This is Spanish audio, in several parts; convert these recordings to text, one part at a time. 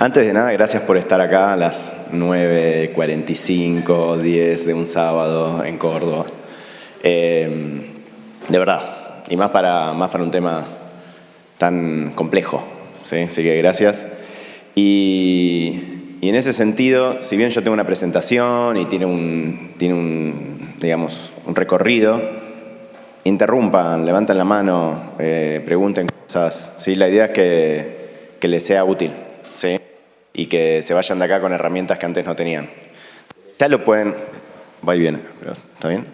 Antes de nada, gracias por estar acá a las 9:45, 10 de un sábado en Córdoba. De verdad, y más para un tema tan complejo, ¿sí? Así que gracias. Y en ese sentido, si bien yo tengo una presentación y tiene un digamos, un recorrido, interrumpan, levanten la mano, pregunten cosas, ¿sí? La idea es que les sea útil, ¿sí? Y que se vayan de acá con herramientas que antes no tenían. Ya lo pueden... Va y viene, pero ¿está bien?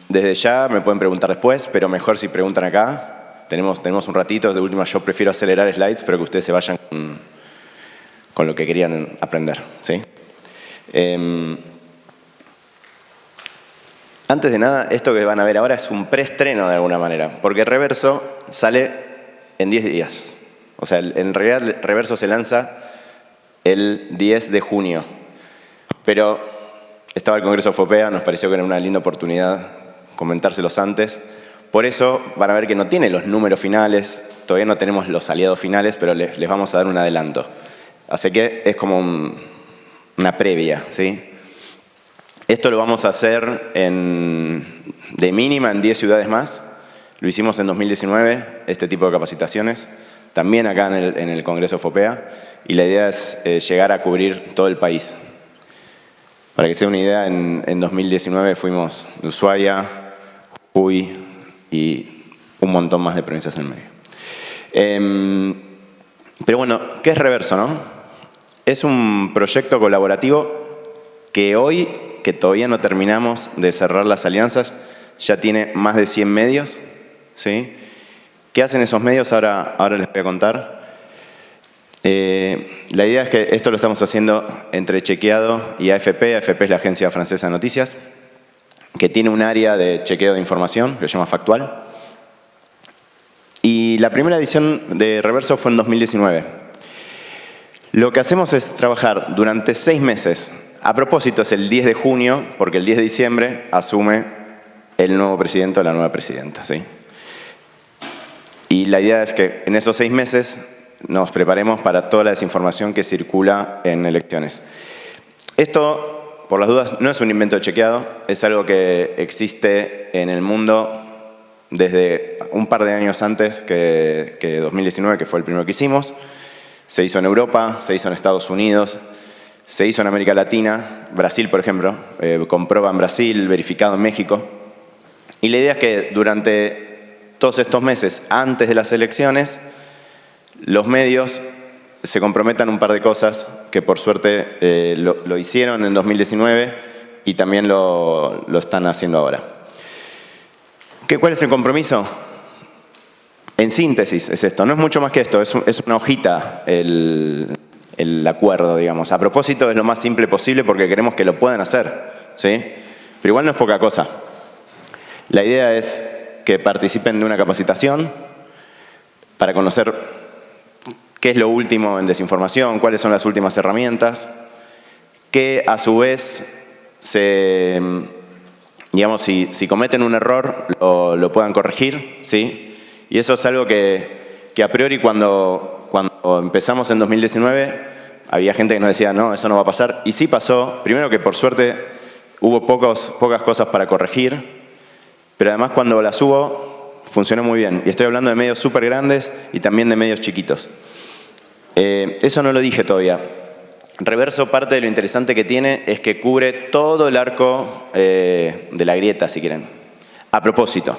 Desde ya me pueden preguntar después, pero mejor si preguntan acá. Tenemos un ratito, de última yo prefiero acelerar slides, pero que ustedes se vayan con lo que querían aprender, ¿sí? Antes de nada, esto que van a ver ahora es un preestreno de alguna manera, porque Reverso sale en 10 días. O sea, en realidad Reverso se lanza el 10 de junio. Pero estaba el Congreso FOPEA, nos pareció que era una linda oportunidad comentárselos antes. Por eso van a ver que no tiene los números finales, todavía no tenemos los aliados finales, pero les vamos a dar un adelanto. Así que es como una previa, ¿sí? Esto lo vamos a hacer de mínima en 10 ciudades más. Lo hicimos en 2019, este tipo de capacitaciones. También acá en el Congreso FOPEA, y la idea es llegar a cubrir todo el país. Para que sea una idea, en 2019 fuimos de Ushuaia, Jujuy y un montón más de provincias en el medio. Pero bueno, ¿qué es Reverso, no? Es un proyecto colaborativo que hoy, que todavía no terminamos de cerrar las alianzas, ya tiene más de 100 medios, ¿sí? ¿Qué hacen esos medios? Ahora les voy a contar. La idea es que esto lo estamos haciendo entre Chequeado y AFP. AFP es la agencia francesa de noticias, que tiene un área de chequeo de información, que se llama Factual. Y la primera edición de Reverso fue en 2019. Lo que hacemos es trabajar durante 6 meses. A propósito, es el 10 de junio, porque el 10 de diciembre asume el nuevo presidente o la nueva presidenta, ¿sí? Y la idea es que en esos 6 meses nos preparemos para toda la desinformación que circula en elecciones. Esto, por las dudas, no es un invento de Chequeado, es algo que existe en el mundo desde un par de años antes que 2019, que fue el primero que hicimos. Se hizo en Europa, se hizo en Estados Unidos, se hizo en América Latina, Brasil, por ejemplo, con prueba en Brasil, verificado en México. Y la idea es que durante todos estos meses antes de las elecciones, los medios se comprometan un par de cosas que por suerte lo hicieron en 2019 y también lo están haciendo ahora. ¿Cuál es el compromiso? En síntesis es esto, no es mucho más que esto, es una hojita el acuerdo, digamos. A propósito es lo más simple posible porque queremos que lo puedan hacer, ¿sí? Pero igual no es poca cosa. La idea es que participen de una capacitación para conocer qué es lo último en desinformación, cuáles son las últimas herramientas, que a su vez, digamos, si cometen un error, lo puedan corregir, ¿sí? Y eso es algo que a priori cuando empezamos en 2019, había gente que nos decía, no, eso no va a pasar, y sí pasó. Primero que por suerte hubo pocas cosas para corregir, pero además cuando las hubo, funcionó muy bien. Y estoy hablando de medios súper grandes y también de medios chiquitos. Eso no lo dije todavía. Reverso, parte de lo interesante que tiene es que cubre todo el arco de la grieta, si quieren. A propósito,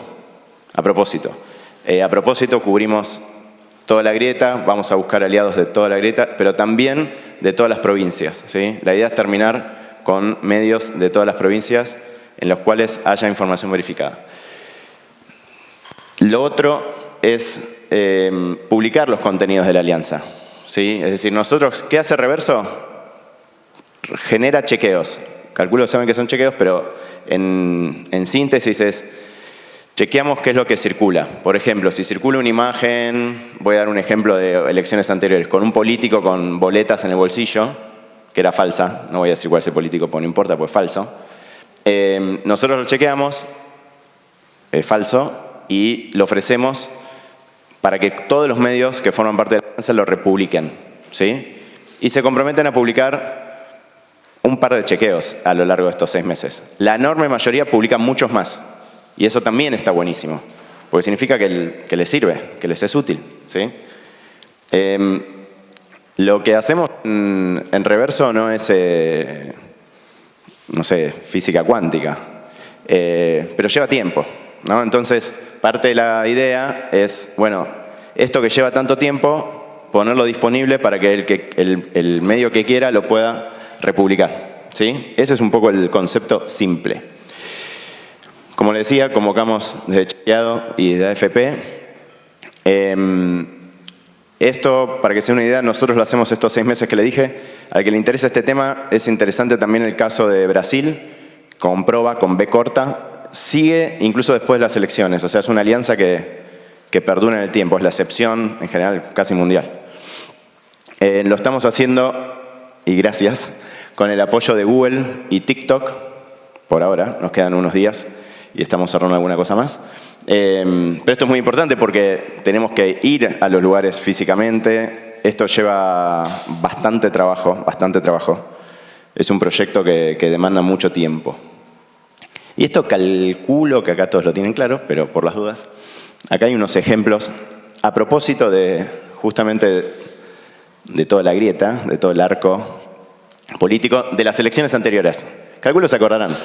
cubrimos toda la grieta, vamos a buscar aliados de toda la grieta, pero también de todas las provincias, ¿sí? La idea es terminar con medios de todas las provincias en los cuales haya información verificada. Lo otro es publicar los contenidos de la alianza, ¿sí? Es decir, nosotros, ¿qué hace Reverso? Genera chequeos. Calculo que saben que son chequeos, pero en síntesis es, chequeamos qué es lo que circula. Por ejemplo, si circula una imagen, voy a dar un ejemplo de elecciones anteriores, con un político con boletas en el bolsillo, que era falsa, no voy a decir cuál es el político, pues no importa, pues falso. Nosotros lo chequeamos, es falso, y lo ofrecemos para que todos los medios que forman parte de la alianza lo republiquen, ¿sí? Y se comprometen a publicar un par de chequeos a lo largo de estos 6 meses. La enorme mayoría publica muchos más. Y eso también está buenísimo, porque significa que les sirve, que les es útil, ¿sí? Lo que hacemos en Reverso no es, no sé, física cuántica, pero lleva tiempo, ¿no? Entonces, parte de la idea es, bueno, esto que lleva tanto tiempo, ponerlo disponible para que el medio que quiera lo pueda republicar, ¿sí? Ese es un poco el concepto simple. Como les decía, convocamos desde Chequeado y desde AFP. Esto, para que sea una idea, nosotros lo hacemos estos 6 meses que le dije. Al que le interesa este tema, es interesante también el caso de Brasil, con Proba, con B corta. Sigue incluso después de las elecciones, o sea, es una alianza que perdura en el tiempo, es la excepción en general casi mundial. Lo estamos haciendo, y gracias, con el apoyo de Google y TikTok, por ahora, nos quedan unos días y estamos cerrando alguna cosa más. Pero esto es muy importante porque tenemos que ir a los lugares físicamente. Esto lleva bastante trabajo, bastante trabajo. Es un proyecto que demanda mucho tiempo. Y esto calculo que acá todos lo tienen claro, pero por las dudas. Acá hay unos ejemplos a propósito de justamente de toda la grieta, de todo el arco político de las elecciones anteriores. Calculo se acordarán,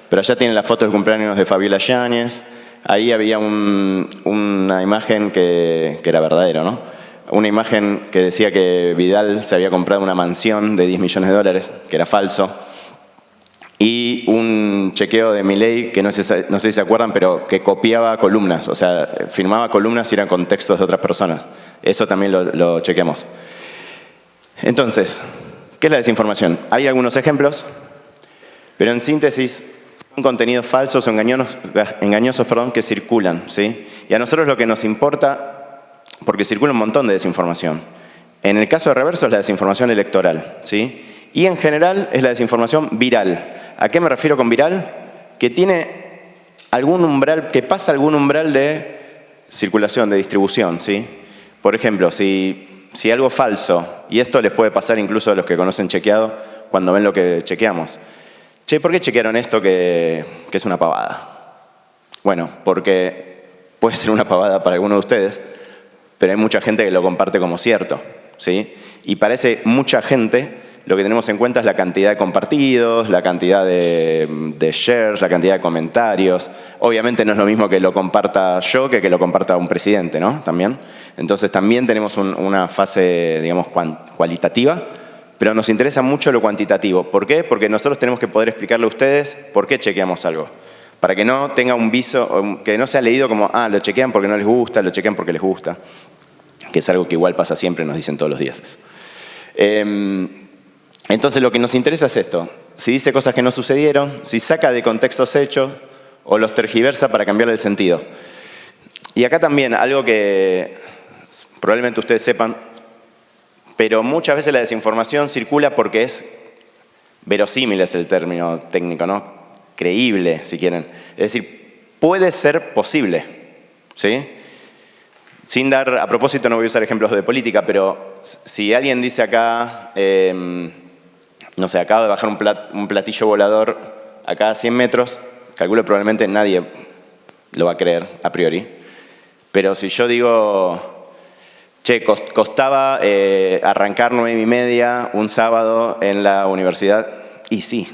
pero allá tienen la foto del cumpleaños de Fabiola Yáñez. Ahí había una imagen que era verdadera, ¿no? Una imagen que decía que Vidal se había comprado una mansión de 10 millones de dólares, que era falso. Y un chequeo de Milei, que no sé si se acuerdan, pero que copiaba columnas. O sea, firmaba columnas y eran contextos de otras personas. Eso también lo chequeamos. Entonces, ¿qué es la desinformación? Hay algunos ejemplos, pero en síntesis son contenidos falsos o engañosos, que circulan, ¿sí? Y a nosotros lo que nos importa, porque circula un montón de desinformación. En el caso de Reverso es la desinformación electoral, ¿sí? Y en general es la desinformación viral. ¿A qué me refiero con viral? Que tiene algún umbral, que pasa algún umbral de circulación, de distribución, ¿sí? Por ejemplo, si algo falso, y esto les puede pasar incluso a los que conocen Chequeado cuando ven lo que chequeamos. Che, ¿por qué chequearon esto que es una pavada? Bueno, porque puede ser una pavada para algunos de ustedes, pero hay mucha gente que lo comparte como cierto, ¿sí? Y parece mucha gente, lo que tenemos en cuenta es la cantidad de compartidos, la cantidad de shares, la cantidad de comentarios. Obviamente no es lo mismo que lo comparta yo que lo comparta un presidente, ¿no? También. Entonces también tenemos una fase, digamos, cualitativa, pero nos interesa mucho lo cuantitativo. ¿Por qué? Porque nosotros tenemos que poder explicarle a ustedes por qué chequeamos algo. Para que no tenga un viso, que no sea leído como, lo chequean porque no les gusta, lo chequean porque les gusta. Que es algo que igual pasa siempre, nos dicen todos los días. Entonces lo que nos interesa es esto. Si dice cosas que no sucedieron, si saca de contextos hechos o los tergiversa para cambiarle el sentido. Y acá también algo que probablemente ustedes sepan, pero muchas veces la desinformación circula porque es verosímil, es el término técnico, ¿no? Creíble, si quieren. Es decir, puede ser posible, ¿sí? Sin dar, a propósito no voy a usar ejemplos de política, pero si alguien dice acá, no sé, acaba de bajar un platillo volador acá a 100 metros, calculo probablemente nadie lo va a creer a priori. Pero si yo digo, che, costaba arrancar 9:30 un sábado en la universidad, y sí,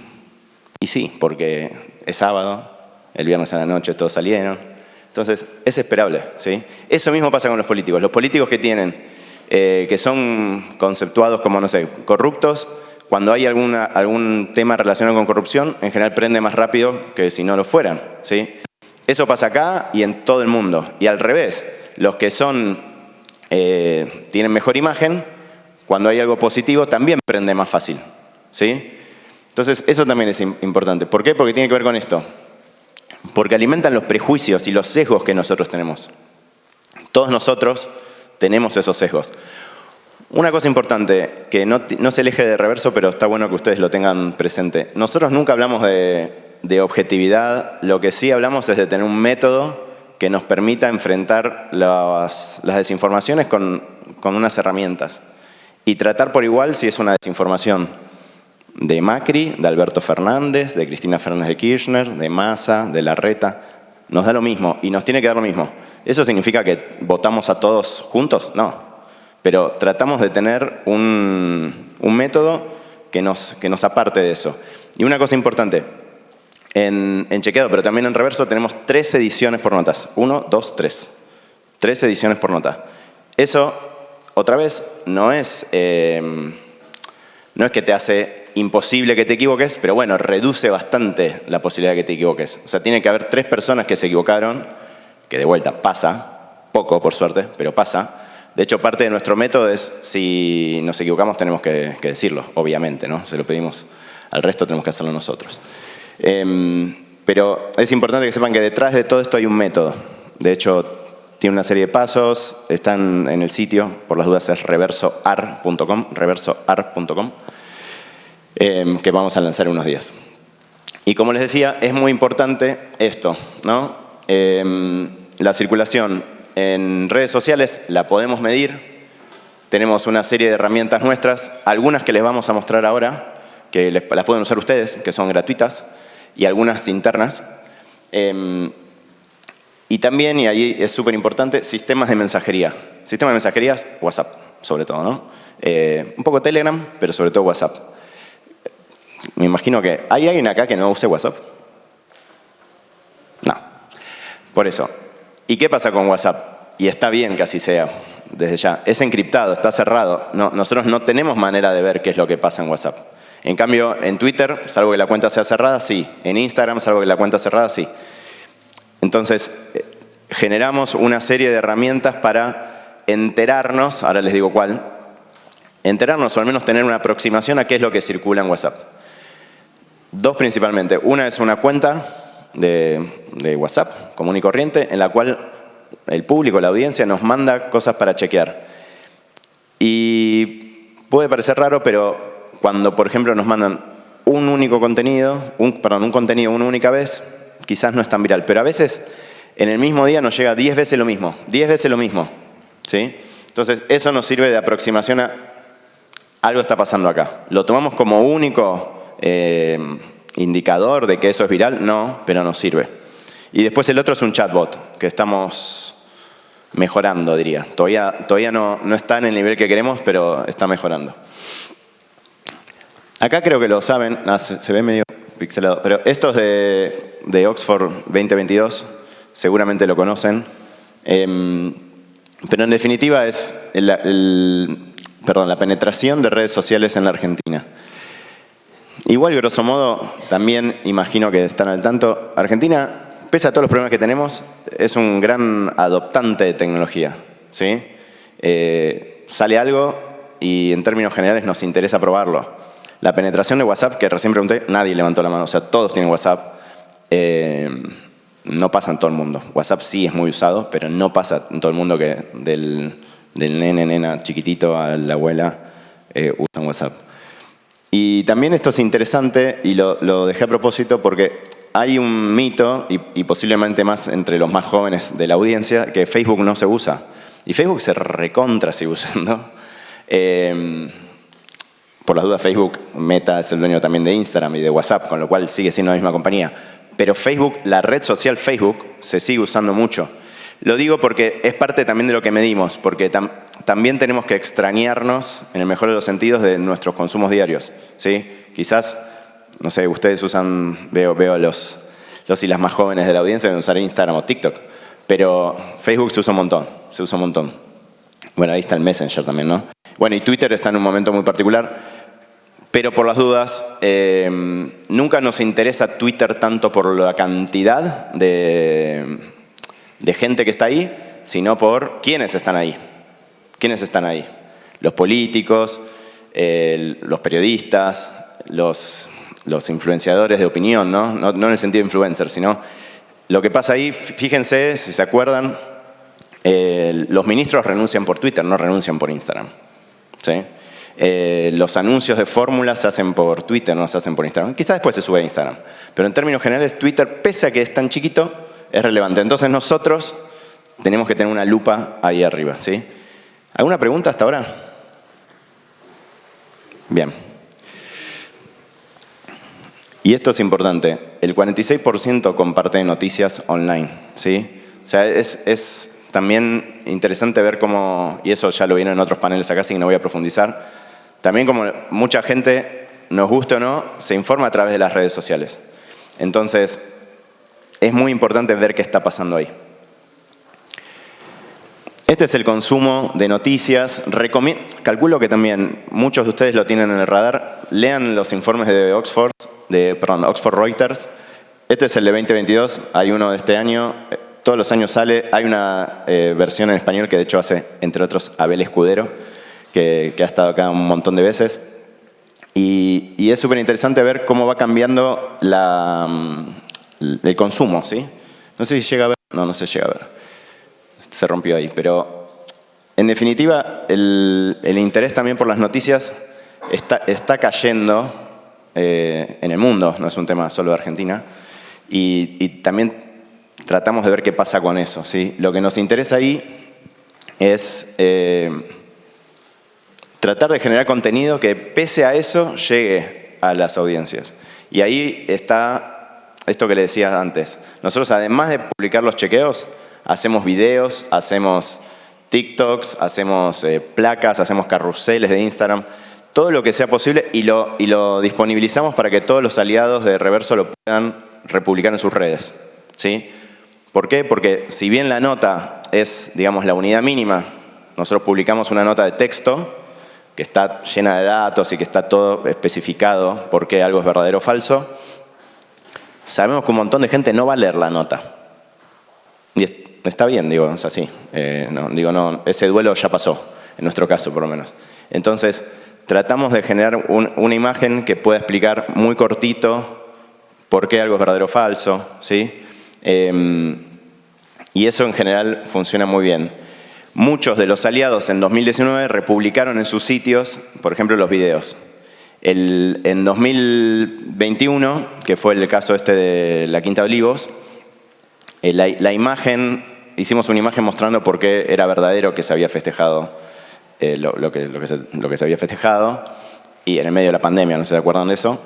porque es sábado, el viernes a la noche todos salieron. Entonces, es esperable, ¿sí? Eso mismo pasa con los políticos. Los políticos que tienen, que son conceptuados como, no sé, corruptos, cuando hay algún tema relacionado con corrupción, en general prende más rápido que si no lo fueran, ¿sí? Eso pasa acá y en todo el mundo. Y al revés, los que tienen mejor imagen, cuando hay algo positivo, también prende más fácil, ¿sí? Entonces, eso también es importante. ¿Por qué? Porque tiene que ver con esto. Porque alimentan los prejuicios y los sesgos que nosotros tenemos. Todos nosotros tenemos esos sesgos. Una cosa importante, que no es el eje de Reverso, pero está bueno que ustedes lo tengan presente. Nosotros nunca hablamos de objetividad, lo que sí hablamos es de tener un método que nos permita enfrentar las desinformaciones con unas herramientas y tratar por igual si es una desinformación de Macri, de Alberto Fernández, de Cristina Fernández de Kirchner, de Massa, de Larreta. Nos da lo mismo y nos tiene que dar lo mismo. ¿Eso significa que votamos a todos juntos? No. Pero tratamos de tener un método que nos aparte de eso. Y una cosa importante, en Chequeado, pero también en Reverso, tenemos 3 ediciones por notas. 1, 2, 3. 3 ediciones por nota. Eso, otra vez, no es que te hace imposible que te equivoques, pero bueno, reduce bastante la posibilidad de que te equivoques. O sea, tiene que haber 3 personas que se equivocaron, que de vuelta pasa, poco por suerte, pero pasa. De hecho, parte de nuestro método es, si nos equivocamos tenemos que decirlo, obviamente, ¿no? Se lo pedimos al resto, tenemos que hacerlo nosotros. Pero es importante que sepan que detrás de todo esto hay un método. De hecho, tiene una serie de pasos, están en el sitio, por las dudas es reversoar.com, que vamos a lanzar en unos días. Y como les decía, es muy importante esto, ¿no? La circulación en redes sociales la podemos medir. Tenemos una serie de herramientas nuestras, algunas que les vamos a mostrar ahora, que las pueden usar ustedes, que son gratuitas, y algunas internas. Y también, y ahí es súper importante, sistemas de mensajería. Sistemas de mensajería, WhatsApp, sobre todo, ¿no? Un poco Telegram, pero sobre todo WhatsApp. Me imagino que... ¿Hay alguien acá que no use WhatsApp? No. Por eso. ¿Y qué pasa con WhatsApp? Y está bien que así sea, desde ya. Es encriptado, está cerrado. No, nosotros no tenemos manera de ver qué es lo que pasa en WhatsApp. En cambio, en Twitter, salvo que la cuenta sea cerrada, sí. En Instagram, salvo que la cuenta sea cerrada, sí. Entonces, generamos una serie de herramientas para enterarnos, ahora les digo cuál, enterarnos o al menos tener una aproximación a qué es lo que circula en WhatsApp. 2 principalmente. Una es una cuenta de WhatsApp común y corriente en la cual el público, la audiencia, nos manda cosas para chequear. Y puede parecer raro, pero cuando, por ejemplo, nos mandan un único contenido, un contenido una única vez, quizás no es tan viral. Pero a veces, en el mismo día nos llega 10 veces lo mismo. 10 veces lo mismo. ¿Sí? Entonces, eso nos sirve de aproximación a algo está pasando acá. ¿Lo tomamos como único indicador de que eso es viral? No, pero nos sirve. Y después el otro es un chatbot, que estamos mejorando, diría. Todavía no está en el nivel que queremos, pero está mejorando. Acá creo que lo saben, se ve medio pixelado, pero esto es de Oxford 2022, seguramente lo conocen. Pero en definitiva es la penetración de redes sociales en la Argentina. Igual, grosso modo, también imagino que están al tanto, Argentina, pese a todos los problemas que tenemos, es un gran adoptante de tecnología, ¿sí? Sale algo y en términos generales nos interesa probarlo. La penetración de WhatsApp, que recién pregunté, nadie levantó la mano, o sea, todos tienen WhatsApp. No pasa en todo el mundo. WhatsApp sí es muy usado, pero no pasa en todo el mundo que del nena chiquitito a la abuela usan WhatsApp. Y también esto es interesante, y lo dejé a propósito porque hay un mito, y posiblemente más entre los más jóvenes de la audiencia, que Facebook no se usa. Y Facebook se recontra sigue usando. Por las dudas, Facebook, Meta, es el dueño también de Instagram y de WhatsApp, con lo cual sigue siendo la misma compañía. Pero Facebook, la red social Facebook, se sigue usando mucho. Lo digo porque es parte también de lo que medimos, porque también tenemos que extrañarnos, en el mejor de los sentidos, de nuestros consumos diarios, ¿sí? Quizás, no sé, ustedes usan, veo los y las más jóvenes de la audiencia deben usar Instagram o TikTok, pero Facebook se usa un montón, Bueno, ahí está el Messenger también, ¿no? Bueno, y Twitter está en un momento muy particular, pero por las dudas, nunca nos interesa Twitter tanto por la cantidad de gente que está ahí, sino por quiénes están ahí. ¿Quiénes están ahí? Los políticos, los periodistas, los influenciadores de opinión, ¿no? No en el sentido de influencer, sino lo que pasa ahí, fíjense, si se acuerdan, los ministros renuncian por Twitter, no renuncian por Instagram, ¿sí? Los anuncios de fórmulas se hacen por Twitter, no se hacen por Instagram. Quizás después se sube a Instagram. Pero en términos generales, Twitter, pese a que es tan chiquito, es relevante. Entonces nosotros tenemos que tener una lupa ahí arriba, ¿sí? ¿Alguna pregunta hasta ahora? Bien. Y esto es importante. El 46% comparte noticias online, ¿sí? O sea, es también interesante ver cómo, y eso ya lo viene en otros paneles acá, así que no voy a profundizar, también como mucha gente, nos guste o no, se informa a través de las redes sociales. Entonces, es muy importante ver qué está pasando ahí. Este es el consumo de noticias. Calculo que también muchos de ustedes lo tienen en el radar. Lean los informes de Oxford Reuters. Este es el de 2022, hay uno de este año. Todos los años sale. Hay una versión en español que de hecho hace, entre otros, Abel Escudero, que ha estado acá un montón de veces. Y es súper interesante ver cómo va cambiando el consumo, ¿sí? No sé si llega a ver. No se llega a ver. Se rompió ahí, pero en definitiva el interés también por las noticias está cayendo en el mundo, no es un tema solo de Argentina, y también tratamos de ver qué pasa con eso, ¿sí? Lo que nos interesa ahí es tratar de generar contenido que pese a eso llegue a las audiencias. Y ahí está esto que le decía antes. Nosotros, además de publicar los chequeos, hacemos videos, hacemos TikToks, hacemos placas, hacemos carruseles de Instagram, todo lo que sea posible y lo disponibilizamos para que todos los aliados de Reverso lo puedan republicar en sus redes, ¿sí? ¿Por qué? Porque si bien la nota es, digamos, la unidad mínima, nosotros publicamos una nota de texto que está llena de datos y que está todo especificado por qué algo es verdadero o falso, sabemos que un montón de gente no va a leer la nota. Y está bien, digo, es así. No, ese duelo ya pasó, en nuestro caso por lo menos. Entonces, tratamos de generar una imagen que pueda explicar muy cortito por qué algo es verdadero o falso, ¿sí? Y eso en general funciona muy bien. Muchos de los aliados en 2019 republicaron en sus sitios, por ejemplo, los videos. En 2021, que fue el caso este de la Quinta de Olivos, la imagen, hicimos una imagen mostrando por qué era verdadero que se había festejado lo que se había festejado, y en el medio de la pandemia, no sé si se acuerdan de eso,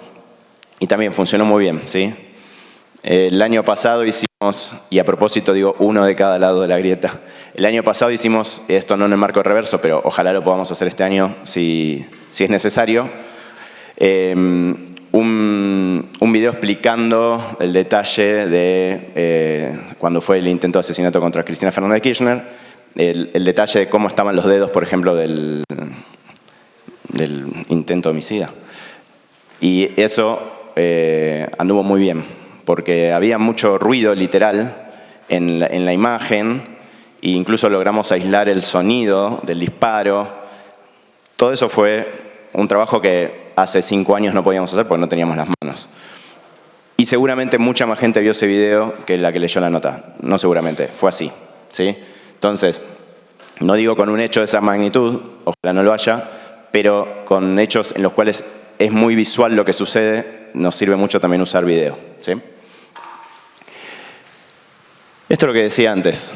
y también funcionó muy bien, ¿sí? El año pasado hicimos, y a propósito digo uno de cada lado de la grieta, el año pasado hicimos, esto no en el marco de Reverso, pero ojalá lo podamos hacer este año si es necesario, un video explicando el detalle de cuando fue el intento de asesinato contra Cristina Fernández de Kirchner, el detalle de cómo estaban los dedos, por ejemplo, del intento homicida. Y eso anduvo muy bien, porque había mucho ruido literal en la imagen, e incluso logramos aislar el sonido del disparo. Todo eso fue un trabajo que hace 5 años no podíamos hacer porque no teníamos las manos. Y seguramente mucha más gente vio ese video que la que leyó la nota. No seguramente, fue así, ¿sí? Entonces, no digo con un hecho de esa magnitud, ojalá no lo haya, pero con hechos en los cuales es muy visual lo que sucede, nos sirve mucho también usar video, ¿sí? Esto es lo que decía antes.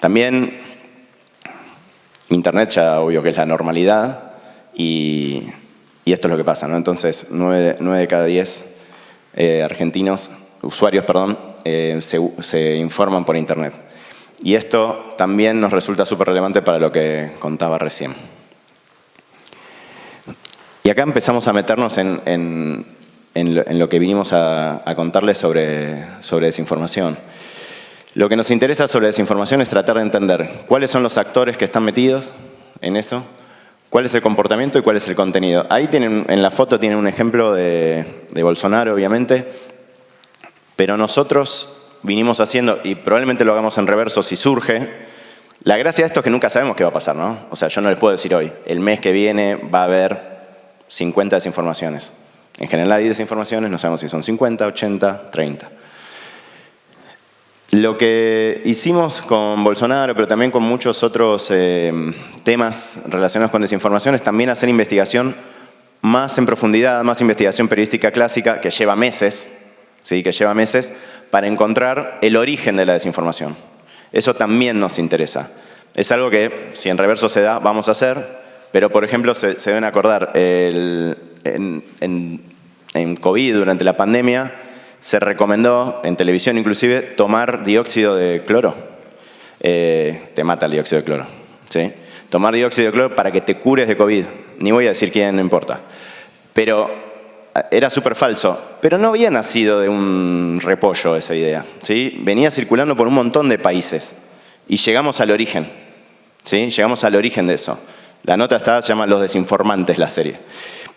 También Internet ya obvio que es la normalidad y esto es lo que pasa, ¿no? Entonces, 9 de cada 10 usuarios, se informan por Internet. Y esto también nos resulta súper relevante para lo que contaba recién. Y acá empezamos a meternos en lo que vinimos a contarles sobre desinformación. Lo que nos interesa sobre desinformación es tratar de entender cuáles son los actores que están metidos en eso, cuál es el comportamiento y cuál es el contenido. Ahí en la foto tienen un ejemplo de Bolsonaro, obviamente, pero nosotros vinimos haciendo, y probablemente lo hagamos en Reverso si surge. La gracia de esto es que nunca sabemos qué va a pasar, ¿no? O sea, yo no les puedo decir hoy, el mes que viene va a haber 50 desinformaciones. En general hay desinformaciones, no sabemos si son 50, 80, 30. Lo que hicimos con Bolsonaro, pero también con muchos otros temas relacionados con desinformación, es también hacer investigación más en profundidad, más investigación periodística clásica, que lleva meses, ¿sí? Que lleva meses, para encontrar el origen de la desinformación. Eso también nos interesa. Es algo que, si en Reverso se da, vamos a hacer, pero, por ejemplo, se deben acordar, en COVID, durante la pandemia, se recomendó, en televisión inclusive, tomar dióxido de cloro. Te mata el dióxido de cloro, ¿sí? Tomar dióxido de cloro para que te cures de COVID. Ni voy a decir quién, no importa. Pero era súper falso. Pero no había nacido de un repollo esa idea, ¿sí? Venía circulando por un montón de países. Y llegamos al origen, ¿sí? Llegamos al origen de eso. La nota se llama Los desinformantes, la serie.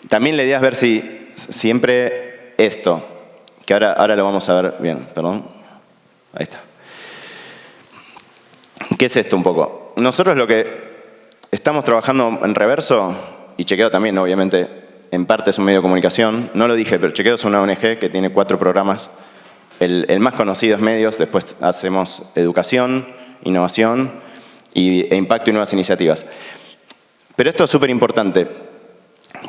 También la idea es ver si siempre esto, que ahora lo vamos a ver bien, perdón. Ahí está. ¿Qué es esto un poco? Nosotros lo que estamos trabajando en Reverso, y Chequeado también, obviamente, en parte es un medio de comunicación, no lo dije, pero Chequeado es una ONG que tiene 4 programas. El más conocido es Medios, después hacemos Educación, Innovación e Impacto y Nuevas Iniciativas. Pero esto es súper importante.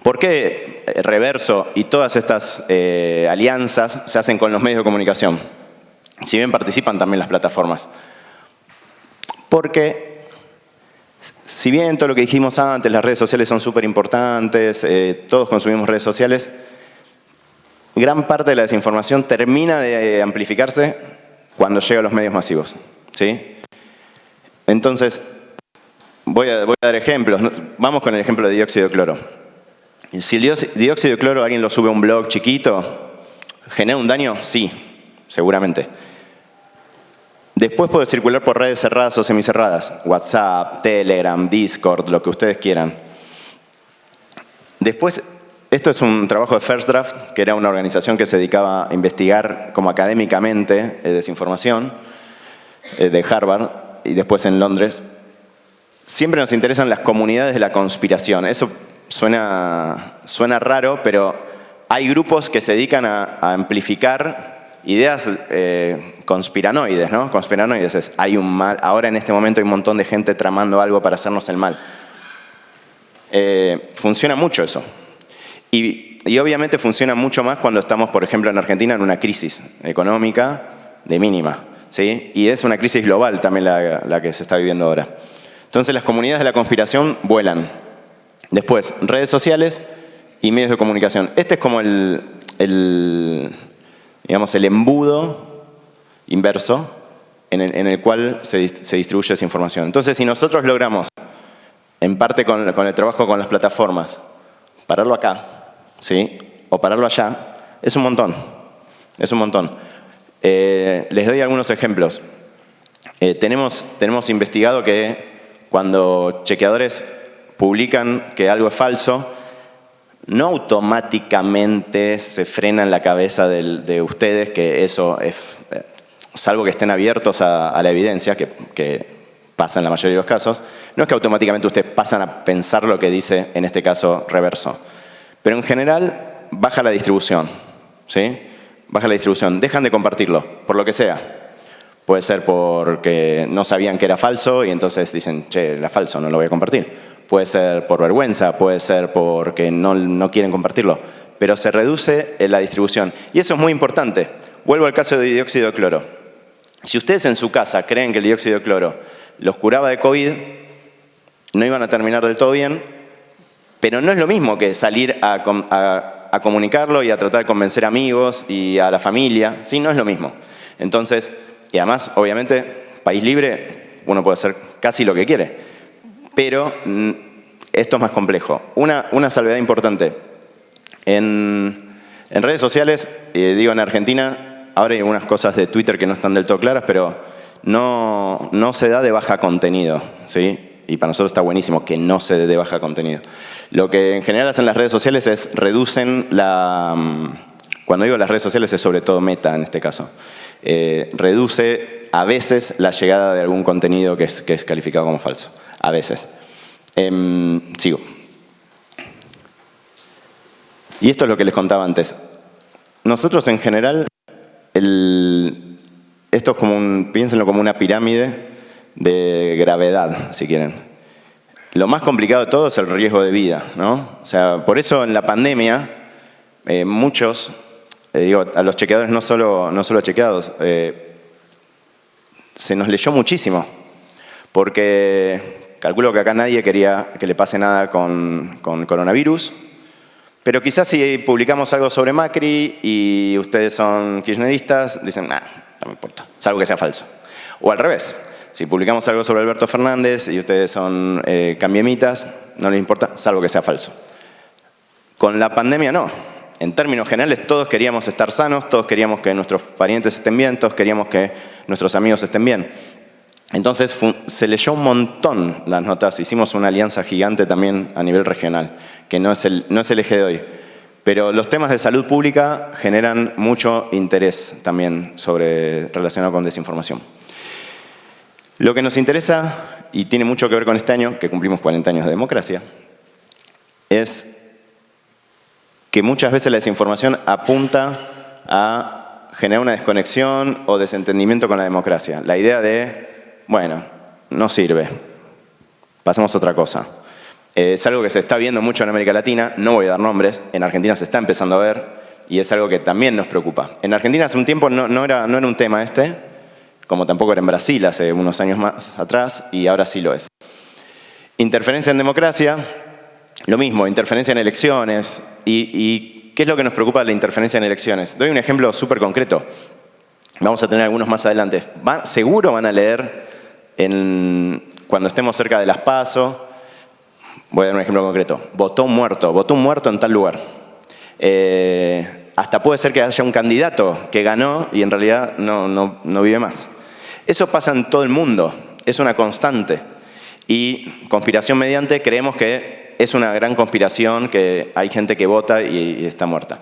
¿Por qué Reverso y todas estas alianzas se hacen con los medios de comunicación? Si bien participan también las plataformas. Porque, si bien todo lo que dijimos antes, las redes sociales son súper importantes, todos consumimos redes sociales, gran parte de la desinformación termina de amplificarse cuando llega a los medios masivos, ¿sí? Entonces, voy a dar ejemplos. Vamos con el ejemplo de dióxido de cloro. Si el dióxido de cloro alguien lo sube a un blog chiquito, ¿genera un daño? Sí, seguramente. Después puede circular por redes cerradas o semicerradas, WhatsApp, Telegram, Discord, lo que ustedes quieran. Después, esto es un trabajo de First Draft, que era una organización que se dedicaba a investigar como académicamente desinformación, de Harvard, y después en Londres. Siempre nos interesan las comunidades de la conspiración. Eso suena raro, pero hay grupos que se dedican a amplificar ideas conspiranoides, ¿no? Conspiranoides es, hay un mal, ahora en este momento hay un montón de gente tramando algo para hacernos el mal. Funciona mucho eso. Y obviamente funciona mucho más cuando estamos, por ejemplo, en Argentina en una crisis económica de mínima, ¿sí? Y es una crisis global también la que se está viviendo ahora. Entonces las comunidades de la conspiración vuelan. Después, redes sociales y medios de comunicación. Este es como digamos, el embudo inverso en el cual se distribuye esa información. Entonces, si nosotros logramos, en parte con el trabajo con las plataformas, pararlo acá, ¿sí? O pararlo allá, es un montón. Es un montón. Les doy algunos ejemplos. Tenemos investigado que cuando chequeadores publican que algo es falso, no automáticamente se frena en la cabeza de ustedes que eso es, salvo que estén abiertos a la evidencia, que pasa en la mayoría de los casos, no es que automáticamente ustedes pasan a pensar lo que dice, en este caso, Reverso. Pero en general, baja la distribución, ¿sí? Baja la distribución, dejan de compartirlo, por lo que sea. Puede ser porque no sabían que era falso y entonces dicen, che, era falso, no lo voy a compartir. Puede ser por vergüenza, puede ser porque no quieren compartirlo. Pero se reduce la distribución. Y eso es muy importante. Vuelvo al caso de dióxido de cloro. Si ustedes en su casa creen que el dióxido de cloro los curaba de COVID, no iban a terminar del todo bien, pero no es lo mismo que salir a comunicarlo y a tratar de convencer amigos y a la familia. Sí, no es lo mismo. Entonces, y además, obviamente, país libre, uno puede hacer casi lo que quiere. Pero esto es más complejo. Una salvedad importante. En redes sociales, digo en Argentina, ahora hay algunas cosas de Twitter que no están del todo claras, pero no se da de baja contenido, ¿sí? Y para nosotros está buenísimo que no se dé de baja contenido. Lo que en general hacen las redes sociales es reducen cuando digo las redes sociales es sobre todo Meta en este caso. Reduce a veces la llegada de algún contenido que es calificado como falso. A veces. Sigo. Y esto es lo que les contaba antes. Nosotros en general, esto es como piénsenlo como una pirámide de gravedad, si quieren. Lo más complicado de todo es el riesgo de vida, ¿no? O sea, por eso en la pandemia muchos digo, a los chequeadores no solo chequeados, se nos leyó muchísimo, porque calculo que acá nadie quería que le pase nada con coronavirus, pero quizás si publicamos algo sobre Macri y ustedes son kirchneristas, dicen, nah, no me importa, salvo que sea falso. O al revés, si publicamos algo sobre Alberto Fernández y ustedes son cambiemitas, no les importa, salvo que sea falso. Con la pandemia no. En términos generales, todos queríamos estar sanos, todos queríamos que nuestros parientes estén bien, todos queríamos que nuestros amigos estén bien. Entonces se leyó un montón las notas, hicimos una alianza gigante también a nivel regional, que no es el eje de hoy. Pero los temas de salud pública generan mucho interés también relacionado con desinformación. Lo que nos interesa, y tiene mucho que ver con este año, que cumplimos 40 años de democracia, es que muchas veces la desinformación apunta a generar una desconexión o desentendimiento con la democracia. La idea de, bueno, no sirve, pasamos a otra cosa. Es algo que se está viendo mucho en América Latina, no voy a dar nombres, en Argentina se está empezando a ver y es algo que también nos preocupa. En Argentina hace un tiempo no era un tema como tampoco era en Brasil hace unos años más atrás y ahora sí lo es. Interferencia en democracia. Lo mismo, interferencia en elecciones. ¿Y qué es lo que nos preocupa de la interferencia en elecciones? Doy un ejemplo súper concreto. Vamos a tener algunos más adelante. Seguro van a leer cuando estemos cerca de las PASO. Voy a dar un ejemplo concreto. Votó un muerto en tal lugar. Hasta puede ser que haya un candidato que ganó y en realidad no vive más. Eso pasa en todo el mundo. Es una constante. Y conspiración mediante creemos que es una gran conspiración, que hay gente que vota y está muerta.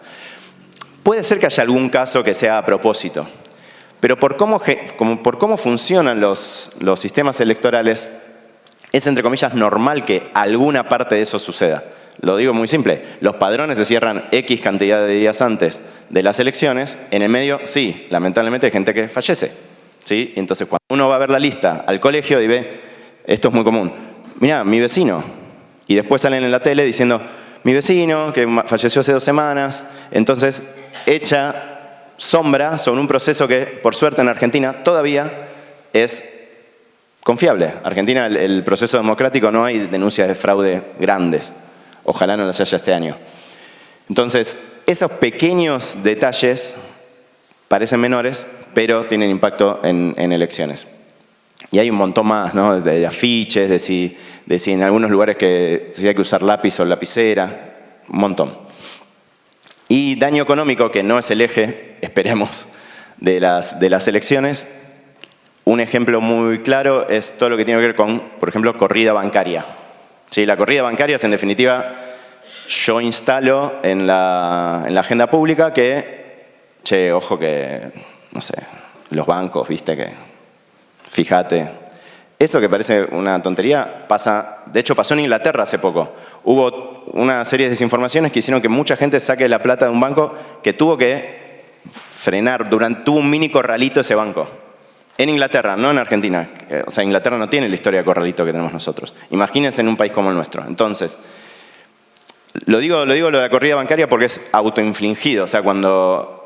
Puede ser que haya algún caso que sea a propósito, pero por cómo funcionan los sistemas electorales, es entre comillas normal que alguna parte de eso suceda. Lo digo muy simple, los padrones se cierran X cantidad de días antes de las elecciones, en el medio, sí, lamentablemente hay gente que fallece. ¿Sí? Entonces cuando uno va a ver la lista al colegio y ve, esto es muy común, mirá, mi vecino. Y después salen en la tele diciendo, mi vecino, que falleció hace 2 semanas, entonces echa sombra sobre un proceso que, por suerte en Argentina, todavía es confiable. Argentina, el proceso democrático, no hay denuncias de fraude grandes. Ojalá no las haya este año. Entonces, esos pequeños detalles parecen menores, pero tienen impacto en elecciones. Y hay un montón más, ¿no? De afiches, de si en algunos lugares si hay que usar lápiz o lapicera, un montón. Y daño económico, que no es el eje, esperemos, de las elecciones. Un ejemplo muy claro es todo lo que tiene que ver con, por ejemplo, corrida bancaria. ¿Sí? La corrida bancaria es, en definitiva, yo instalo en la agenda pública que, ojo que, no sé, los bancos, viste que, fíjate. Esto que parece una tontería de hecho pasó en Inglaterra hace poco. Hubo una serie de desinformaciones que hicieron que mucha gente saque la plata de un banco que tuvo que frenar, tuvo un mini corralito ese banco. En Inglaterra, no en Argentina. O sea, Inglaterra no tiene la historia de corralito que tenemos nosotros. Imagínense en un país como el nuestro. Entonces, lo digo lo de la corrida bancaria porque es autoinfligido. O sea, cuando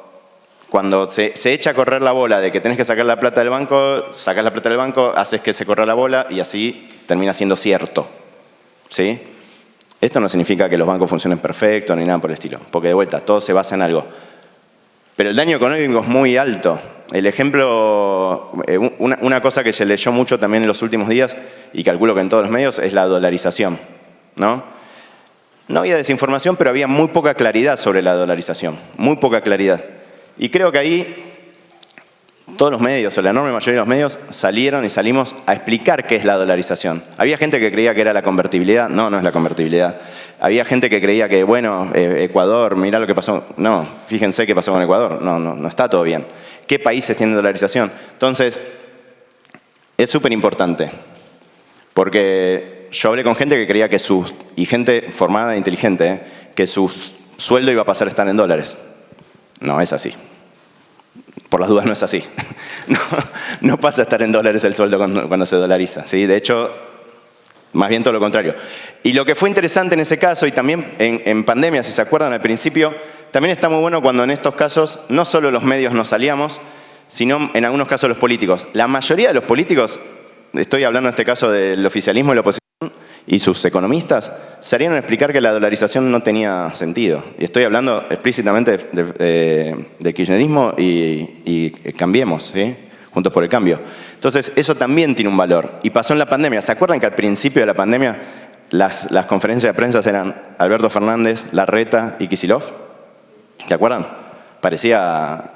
se echa a correr la bola de que tenés que sacar la plata del banco, sacás la plata del banco, haces que se corra la bola y así termina siendo cierto. ¿Sí? Esto no significa que los bancos funcionen perfecto ni nada por el estilo, porque de vuelta, todo se basa en algo. Pero el daño económico es muy alto. El ejemplo, una cosa que se leyó mucho también en los últimos días, y calculo que en todos los medios, es la dolarización, ¿no? No había desinformación, pero había muy poca claridad sobre la dolarización, muy poca claridad. Y creo que ahí todos los medios, o la enorme mayoría de los medios, salimos a explicar qué es la dolarización. Había gente que creía que era la convertibilidad. No, no es la convertibilidad. Había gente que creía que, bueno, Ecuador, mirá lo que pasó. No, fíjense qué pasó con Ecuador. No está todo bien. ¿Qué países tienen dolarización? Entonces, es súper importante. Porque yo hablé con gente que creía que y gente formada e inteligente, que su sueldo iba a pasar a estar en dólares. No es así. Por las dudas no es así. No pasa a estar en dólares el sueldo cuando se dolariza. ¿Sí? De hecho, más bien todo lo contrario. Y lo que fue interesante en ese caso, y también en pandemia, si se acuerdan, al principio también está muy bueno cuando en estos casos no solo los medios nos aliamos, sino en algunos casos los políticos. La mayoría de los políticos, estoy hablando en este caso del oficialismo y la oposición, y sus economistas salieron a explicar que la dolarización no tenía sentido. Y estoy hablando explícitamente del kirchnerismo y Cambiemos, ¿sí? Juntos por el Cambio. Entonces, eso también tiene un valor. Y pasó en la pandemia. ¿Se acuerdan que al principio de la pandemia las conferencias de prensa eran Alberto Fernández, Larreta y Kicillof? ¿Se acuerdan? Parecía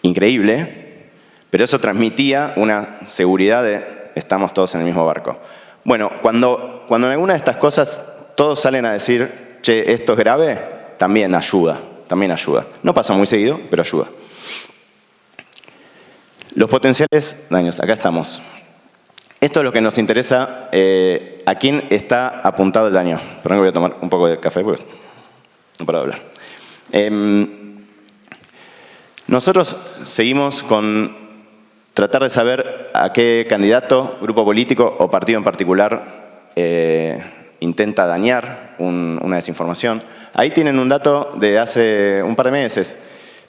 increíble, pero eso transmitía una seguridad de estamos todos en el mismo barco. Bueno, cuando en alguna de estas cosas todos salen a decir, che, esto es grave, también ayuda, también ayuda. No pasa muy seguido, pero ayuda. Los potenciales daños, acá estamos. Esto es lo que nos interesa, a quién está apuntado el daño. Perdón que voy a tomar un poco de café porque no paro de hablar. Nosotros seguimos con tratar de saber a qué candidato, grupo político o partido en particular intenta dañar una desinformación. Ahí tienen un dato de hace un par de meses,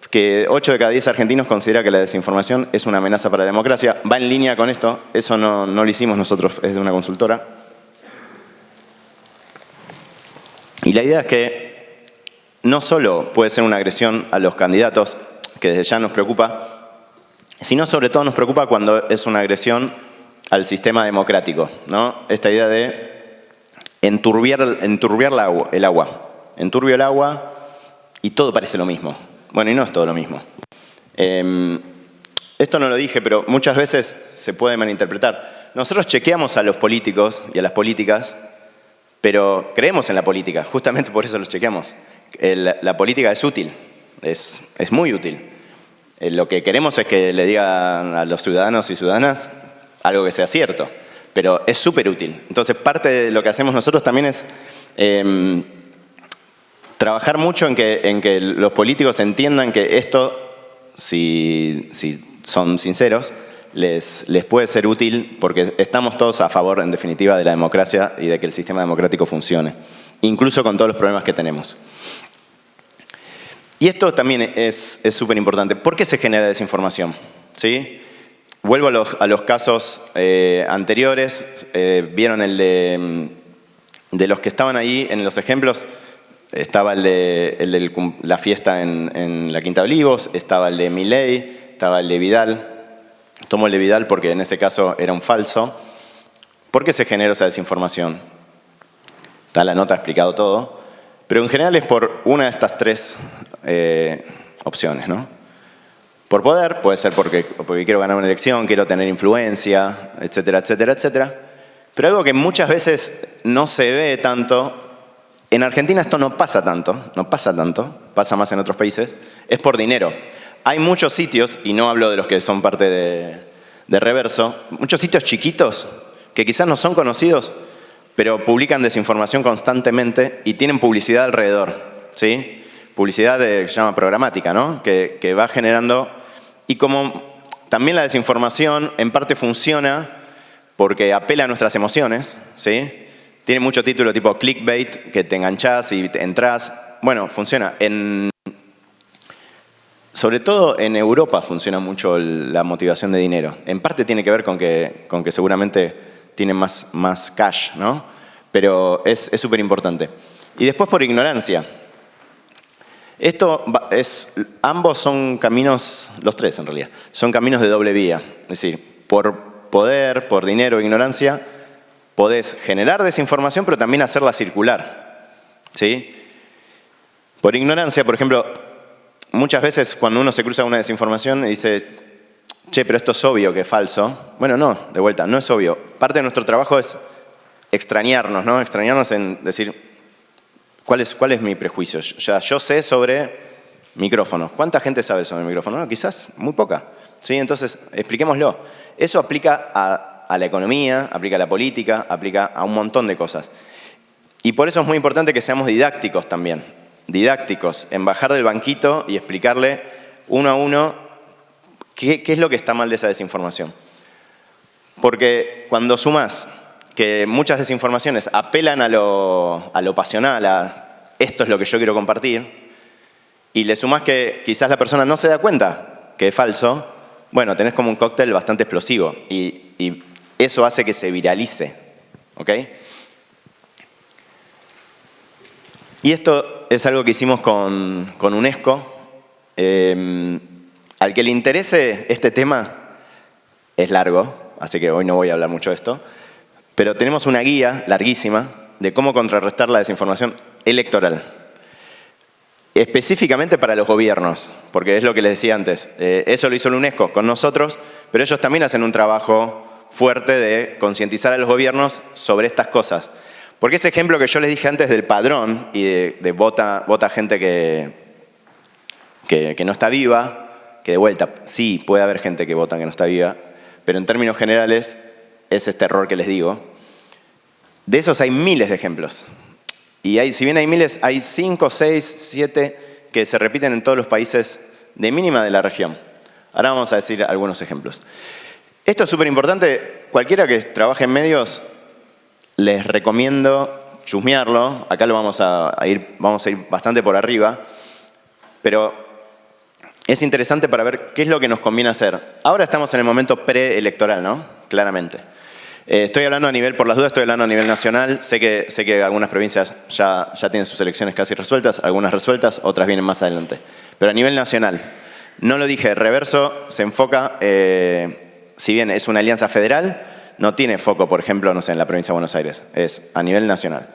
que 8 de cada 10 argentinos considera que la desinformación es una amenaza para la democracia. Va en línea con esto, eso no lo hicimos nosotros, es de una consultora. Y la idea es que no solo puede ser una agresión a los candidatos, que desde ya nos preocupa, sino sobre todo nos preocupa cuando es una agresión al sistema democrático, ¿no? Esta idea de enturbiar el agua. Enturbio el agua y todo parece lo mismo. Bueno, y no es todo lo mismo. Esto no lo dije, pero muchas veces se puede malinterpretar. Nosotros chequeamos a los políticos y a las políticas, pero creemos en la política, justamente por eso los chequeamos. La política es útil, es muy útil. Lo que queremos es que le digan a los ciudadanos y ciudadanas algo que sea cierto, pero es súper útil. Entonces, parte de lo que hacemos nosotros también es trabajar mucho en que los políticos entiendan que esto, si son sinceros, les puede ser útil porque estamos todos a favor, en definitiva, de la democracia y de que el sistema democrático funcione, incluso con todos los problemas que tenemos. Y esto también es súper importante. ¿Por qué se genera desinformación? ¿Sí? Vuelvo a los casos anteriores. Vieron el de los que estaban ahí en los ejemplos. Estaba el de la fiesta en la Quinta de Olivos, estaba el de Milei, estaba el de Vidal. Tomo el de Vidal porque en ese caso era un falso. ¿Por qué se generó esa desinformación? Está la nota, explicado todo. Pero en general es por una de estas tres opciones, ¿no? Por poder, puede ser porque quiero ganar una elección, quiero tener influencia, etcétera, etcétera, etcétera. Pero algo que muchas veces no se ve tanto, en Argentina esto no pasa tanto, pasa más en otros países, es por dinero. Hay muchos sitios, y no hablo de los que son parte de Reverso, muchos sitios chiquitos que quizás no son conocidos, pero publican desinformación constantemente y tienen publicidad alrededor, ¿sí? Publicidad que se llama programática, ¿no? Que va generando. Y como también la desinformación en parte funciona porque apela a nuestras emociones, ¿sí? Tiene mucho título tipo clickbait, que te enganchás y te entras. Bueno, funciona. Sobre todo en Europa funciona mucho la motivación de dinero. En parte tiene que ver con que seguramente tienen más cash, ¿no? Pero es súper importante. Y después por ignorancia. Ambos son caminos, los tres en realidad, son caminos de doble vía. Es decir, por poder, por dinero, ignorancia, podés generar desinformación, pero también hacerla circular, ¿sí? Por ignorancia, por ejemplo, muchas veces cuando uno se cruza con una desinformación y dice, che, pero esto es obvio que es falso. Bueno, no, de vuelta, no es obvio. Parte de nuestro trabajo es extrañarnos, ¿no? Extrañarnos en decir, ¿cuál es mi prejuicio? Yo sé sobre micrófonos. ¿Cuánta gente sabe sobre micrófonos? No, quizás muy poca, ¿sí? Entonces, expliquémoslo. Eso aplica a la economía, aplica a la política, aplica a un montón de cosas. Y por eso es muy importante que seamos didácticos también. Didácticos, en bajar del banquito y explicarle uno a uno qué es lo que está mal de esa desinformación. Porque cuando sumás que muchas desinformaciones apelan a lo pasional, esto es lo que yo quiero compartir, y le sumás que quizás la persona no se da cuenta que es falso, bueno, tenés como un cóctel bastante explosivo y eso hace que se viralice, ¿ok? Y esto es algo que hicimos con UNESCO. Al que le interese este tema, es largo, así que hoy no voy a hablar mucho de esto, pero tenemos una guía larguísima de cómo contrarrestar la desinformación electoral. Específicamente para los gobiernos, porque es lo que les decía antes. Eso lo hizo la UNESCO con nosotros, pero ellos también hacen un trabajo fuerte de concientizar a los gobiernos sobre estas cosas. Porque ese ejemplo que yo les dije antes del padrón y de vota gente que no está viva, que de vuelta, sí, puede haber gente que vota que no está viva, pero en términos generales es este error que les digo. De esos hay miles de ejemplos. Y si bien hay miles, hay 5, 6, 7 que se repiten en todos los países de mínima de la región. Ahora vamos a decir algunos ejemplos. Esto es súper importante. Cualquiera que trabaje en medios, les recomiendo chusmearlo. Acá vamos a ir bastante por arriba. Pero es interesante para ver qué es lo que nos conviene hacer. Ahora estamos en el momento preelectoral, ¿no? Claramente. Estoy hablando a nivel, por las dudas, estoy hablando a nivel nacional. Sé que algunas provincias ya tienen sus elecciones casi resueltas, algunas resueltas, otras vienen más adelante. Pero a nivel nacional, no lo dije, Reverso se enfoca, si bien es una alianza federal, no tiene foco, por ejemplo, no sé, en la provincia de Buenos Aires, es a nivel nacional.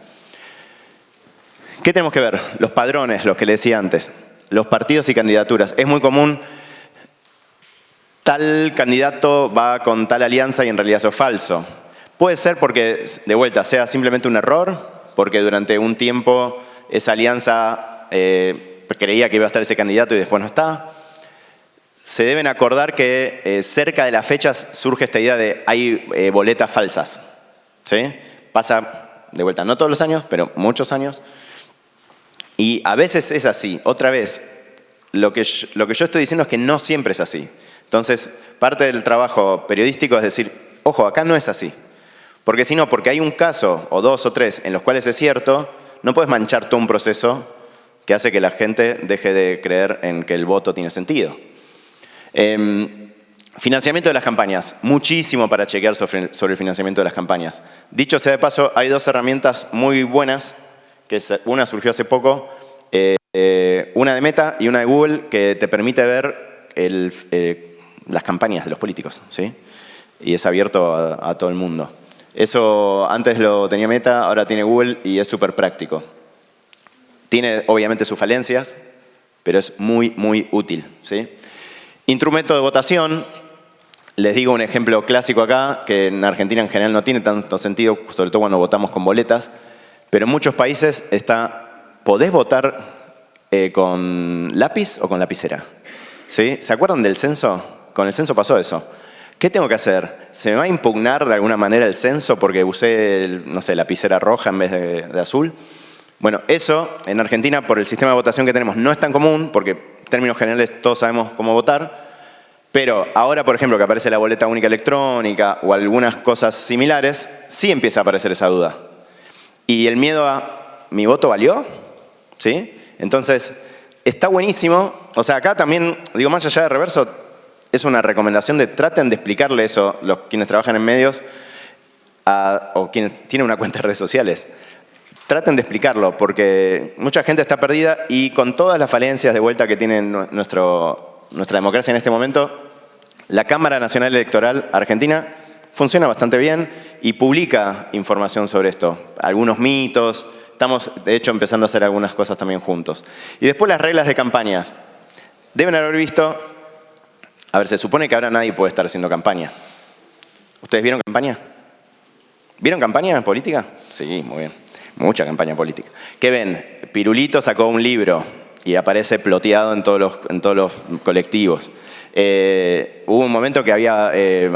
¿Qué tenemos que ver? Los padrones, los que le decía antes, los partidos y candidaturas. Es muy común, tal candidato va con tal alianza y en realidad eso es falso. Puede ser porque, de vuelta, sea simplemente un error, porque durante un tiempo esa alianza creía que iba a estar ese candidato y después no está. Se deben acordar que cerca de las fechas surge esta idea de hay boletas falsas. ¿Sí? Pasa, de vuelta, no todos los años, pero muchos años. Y a veces es así. Otra vez, lo que yo estoy diciendo es que no siempre es así. Entonces, parte del trabajo periodístico es decir, ojo, acá no es así. Porque si no, porque hay un caso, o 2 o 3, en los cuales es cierto, no puedes manchar todo un proceso que hace que la gente deje de creer en que el voto tiene sentido. Financiamiento de las campañas. Muchísimo para chequear sobre el financiamiento de las campañas. Dicho sea de paso, hay 2 herramientas muy buenas, que una surgió hace poco, una de Meta y una de Google, que te permite ver las campañas de los políticos, ¿sí? Y es abierto a todo el mundo. Eso antes lo tenía Meta, ahora tiene Google y es súper práctico. Tiene obviamente sus falencias, pero es muy, muy útil, ¿sí? Instrumento de votación. Les digo un ejemplo clásico acá, que en Argentina en general no tiene tanto sentido, sobre todo cuando votamos con boletas, pero en muchos países podés votar con lápiz o con lapicera, ¿sí? ¿Se acuerdan del censo? Con el censo pasó eso. ¿Qué tengo que hacer? ¿Se me va a impugnar de alguna manera el censo porque usé, no sé, lapicera roja en vez de azul? Bueno, eso en Argentina por el sistema de votación que tenemos no es tan común porque en términos generales todos sabemos cómo votar, pero ahora, por ejemplo, que aparece la boleta única electrónica o algunas cosas similares, sí empieza a aparecer esa duda. Y el miedo a ¿mi voto valió? ¿Sí? Entonces, está buenísimo. O sea, acá también, digo, más allá de Reverso, es una recomendación de traten de explicarle eso quienes trabajan en medios o quienes tienen una cuenta de redes sociales. Traten de explicarlo porque mucha gente está perdida y con todas las falencias de vuelta que tiene nuestra democracia en este momento, la Cámara Nacional Electoral Argentina funciona bastante bien y publica información sobre esto. Algunos mitos, estamos de hecho empezando a hacer algunas cosas también juntos. Y después las reglas de campañas. Deben haber visto, a ver, se supone que ahora nadie puede estar haciendo campaña. ¿Ustedes vieron campaña? ¿Vieron campaña política? Sí, muy bien. Mucha campaña política. ¿Qué ven? Pirulito sacó un libro y aparece ploteado en todos los colectivos. Hubo un momento que había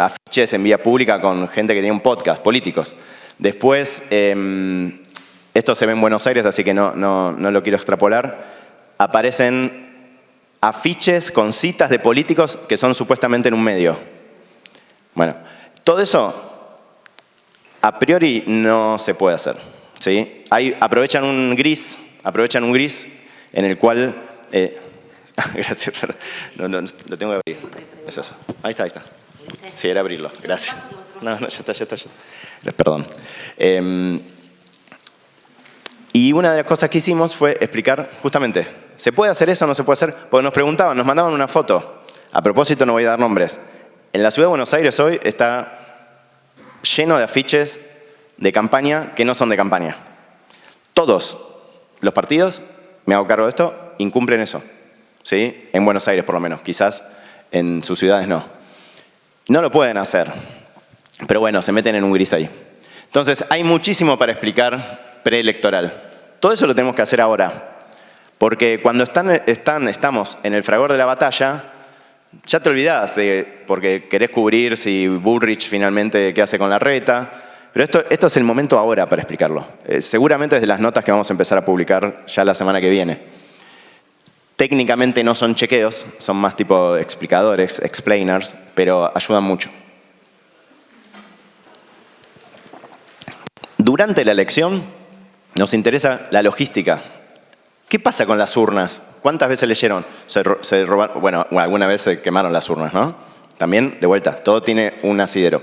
afiches en vía pública con gente que tenía un podcast, políticos. Después, esto se ve en Buenos Aires, así que no lo quiero extrapolar. Aparecen afiches con citas de políticos que son supuestamente en un medio. Bueno, todo eso a priori no se puede hacer, ¿sí? Aprovechan un gris aprovechan un gris en el cual... gracias, no, lo tengo que abrir. Es eso. Ahí está. Sí, era abrirlo. Gracias. No, ya está. Perdón. Y una de las cosas que hicimos fue explicar justamente, ¿se puede hacer eso o no se puede hacer? Porque nos preguntaban, nos mandaban una foto. A propósito, no voy a dar nombres. En la ciudad de Buenos Aires hoy está lleno de afiches de campaña que no son de campaña. Todos los partidos, me hago cargo de esto, incumplen eso. ¿Sí? En Buenos Aires por lo menos, quizás en sus ciudades no. No lo pueden hacer, pero bueno, se meten en un gris ahí. Entonces, hay muchísimo para explicar preelectoral. Todo eso lo tenemos que hacer ahora, porque cuando estamos en el fragor de la batalla, ya te olvidás porque querés cubrir si Bullrich finalmente qué hace con la reta, pero esto es el momento ahora para explicarlo. Seguramente desde las notas que vamos a empezar a publicar ya la semana que viene. Técnicamente no son chequeos, son más tipo explicadores, explainers, pero ayudan mucho. Durante la elección nos interesa la logística. ¿Qué pasa con las urnas? ¿Cuántas veces leyeron? Se robaron, bueno, alguna vez se quemaron las urnas, ¿no? También, de vuelta, todo tiene un asidero.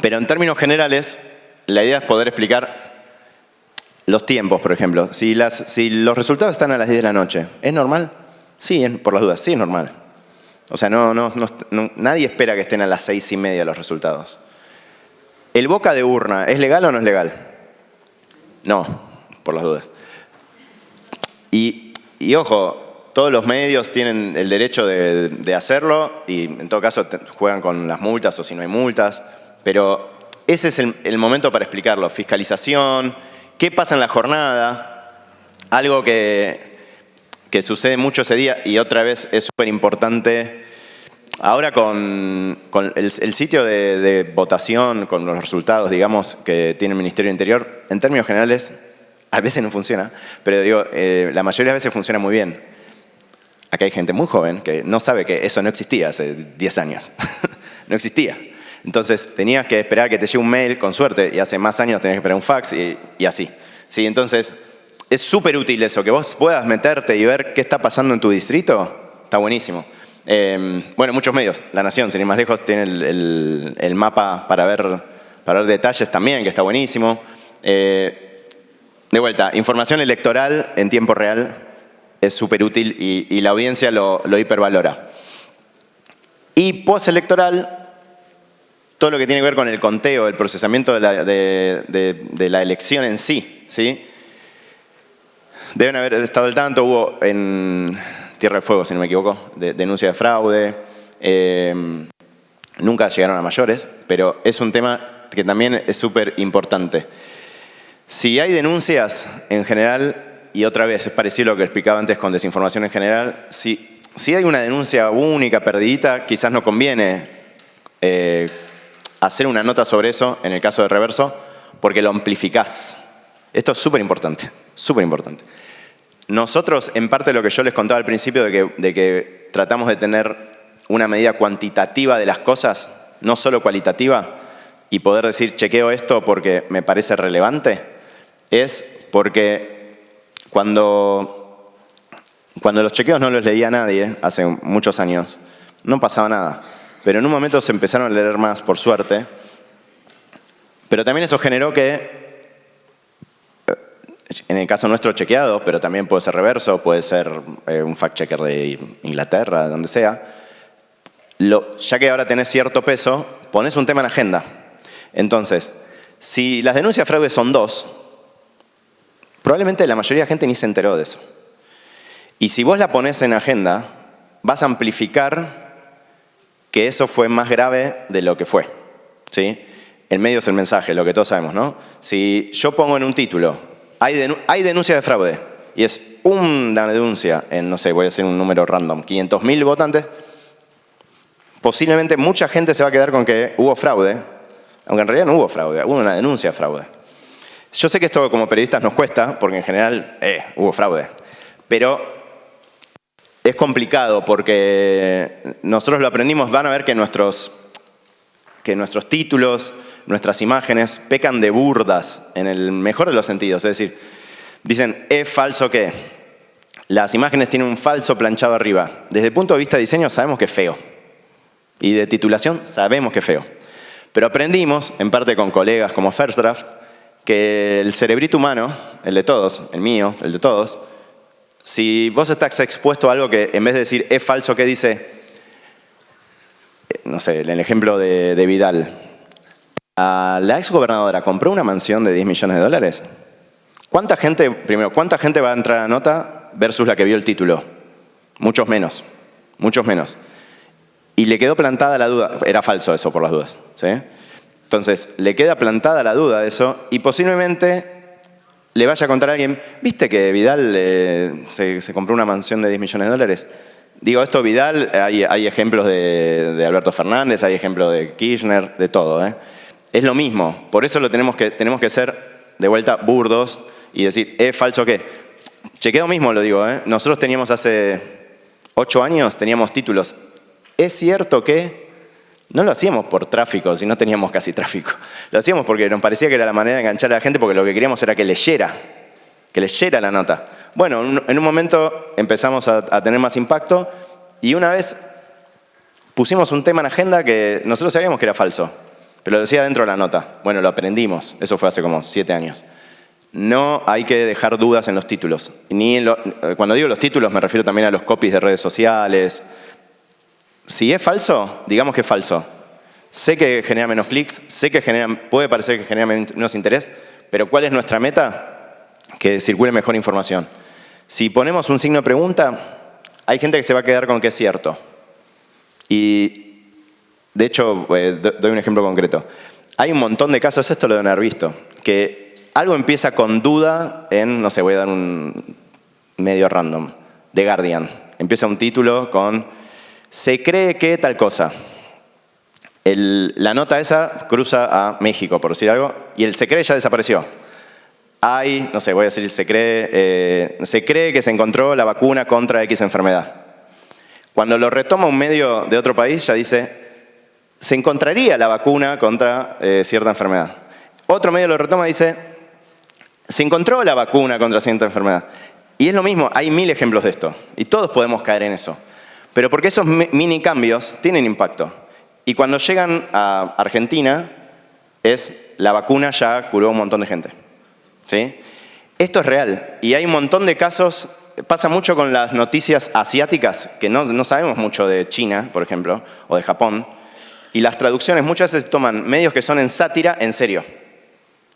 Pero en términos generales, la idea es poder explicar los tiempos, por ejemplo. Si los resultados están a las 10 de la noche, ¿es normal? Sí, por las dudas, sí es normal. O sea, nadie espera que estén a las 6:30 los resultados. ¿El boca de urna es legal o no es legal? No, por las dudas. Y ojo, todos los medios tienen el derecho de hacerlo y en todo caso juegan con las multas o si no hay multas, pero ese es el momento para explicarlo. Fiscalización, qué pasa en la jornada, algo que sucede mucho ese día y otra vez es súper importante. Ahora con el sitio de votación, con los resultados, digamos, que tiene el Ministerio del Interior, en términos generales, a veces no funciona, pero digo, la mayoría de las veces funciona muy bien. Acá hay gente muy joven que no sabe que eso no existía hace 10 años. No existía. Entonces tenías que esperar que te llegue un mail, con suerte, y hace más años tenías que esperar un fax y así. ¿Sí? Entonces, es súper útil eso, que vos puedas meterte y ver qué está pasando en tu distrito, está buenísimo. Bueno, muchos medios, La Nación, sin ir más lejos, tiene el mapa para ver detalles también, que está buenísimo. De vuelta, información electoral en tiempo real es súper útil y la audiencia lo hipervalora. Y postelectoral, todo lo que tiene que ver con el conteo, el procesamiento de la elección en sí, ¿sí? Deben haber estado al tanto, hubo en Tierra del Fuego, si no me equivoco, denuncia de fraude. Nunca llegaron a mayores, pero es un tema que también es súper importante. Si hay denuncias en general, y otra vez es parecido a lo que explicaba antes con desinformación en general, si hay una denuncia única, perdidita, quizás no conviene hacer una nota sobre eso, en el caso de Reverso, porque lo amplificás. Esto es súper importante, súper importante. Nosotros, en parte de lo que yo les contaba al principio, de que tratamos de tener una medida cuantitativa de las cosas, no solo cualitativa, y poder decir, chequeo esto porque me parece relevante, es porque cuando los chequeos no los leía nadie, hace muchos años, no pasaba nada. Pero en un momento se empezaron a leer más, por suerte. Pero también eso generó que, en el caso nuestro chequeado, pero también puede ser Reverso, puede ser un fact-checker de Inglaterra, de donde sea, ya que ahora tenés cierto peso, pones un tema en agenda. Entonces, si las denuncias de fraude son 2, probablemente la mayoría de la gente ni se enteró de eso. Y si vos la ponés en agenda, vas a amplificar que eso fue más grave de lo que fue. ¿Sí? El medio es el mensaje, lo que todos sabemos, ¿no? Si yo pongo en un título, hay denuncia de fraude, y es una denuncia en, no sé, voy a hacer un número random, 500.000 votantes, posiblemente mucha gente se va a quedar con que hubo fraude, aunque en realidad no hubo fraude, hubo una denuncia de fraude. Yo sé que esto como periodistas nos cuesta, porque en general hubo fraude, pero es complicado porque nosotros lo aprendimos, van a ver que nuestros títulos, nuestras imágenes pecan de burdas en el mejor de los sentidos. Es decir, Dicen, ¿es falso qué? Las imágenes tienen un falso planchado arriba. Desde el punto de vista de diseño sabemos que es feo. Y de titulación sabemos que es feo. Pero aprendimos, en parte con colegas como First Draft, que el cerebrito humano, el de todos, el mío, el de todos, si vos estás expuesto a algo que en vez de decir es falso, ¿qué dice? No sé, el ejemplo de Vidal. La exgobernadora compró una mansión de 10 millones de dólares. ¿Cuánta gente, primero, cuánta gente va a entrar a la nota versus la que vio el título? Muchos menos, muchos menos. Y le quedó plantada la duda, era falso eso por las dudas, ¿sí? Entonces, le queda plantada la duda de eso y posiblemente le vaya a contar a alguien, ¿viste que Vidal se compró una mansión de 10 millones de dólares? Digo, esto Vidal, hay ejemplos de Alberto Fernández, hay ejemplos de Kirchner, de todo, ¿eh? Es lo mismo, por eso tenemos que ser, de vuelta, burdos y decir, ¿es falso qué? Chequeo mismo lo digo, ¿eh? Nosotros teníamos hace 8 años, teníamos títulos. ¿Es cierto que? No lo hacíamos por tráfico, si no teníamos casi tráfico. Lo hacíamos porque nos parecía que era la manera de enganchar a la gente porque lo que queríamos era que leyera la nota. Bueno, en un momento empezamos a tener más impacto y una vez pusimos un tema en agenda que nosotros sabíamos que era falso, pero lo decía dentro de la nota. Bueno, lo aprendimos, eso fue hace como 7 años. No hay que dejar dudas en los títulos. Cuando digo los títulos me refiero también a los copies de redes sociales. Si es falso, digamos que es falso. Sé que genera menos clics, sé que puede parecer que genera menos interés, pero ¿cuál es nuestra meta? Que circule mejor información. Si ponemos un signo de pregunta, hay gente que se va a quedar con que es cierto. Y, de hecho, doy un ejemplo concreto. Hay un montón de casos, esto lo deben haber visto, que algo empieza con duda en, no sé, voy a dar un medio random, The Guardian. Empieza un título con, se cree que tal cosa. La nota esa cruza a México, por decir algo, y el se cree ya desapareció. Hay, no sé, voy a decir, se cree que se encontró la vacuna contra X enfermedad. Cuando lo retoma un medio de otro país, ya dice, se encontraría la vacuna contra cierta enfermedad. Otro medio lo retoma y dice, se encontró la vacuna contra cierta enfermedad. Y es lo mismo, hay 1000 ejemplos de esto. Y todos podemos caer en eso. Pero porque esos mini cambios tienen impacto. Y cuando llegan a Argentina, la vacuna ya curó a un montón de gente. ¿Sí? Esto es real. Y hay un montón de casos, pasa mucho con las noticias asiáticas, que no sabemos mucho de China, por ejemplo, o de Japón. Y las traducciones muchas veces toman medios que son en sátira en serio.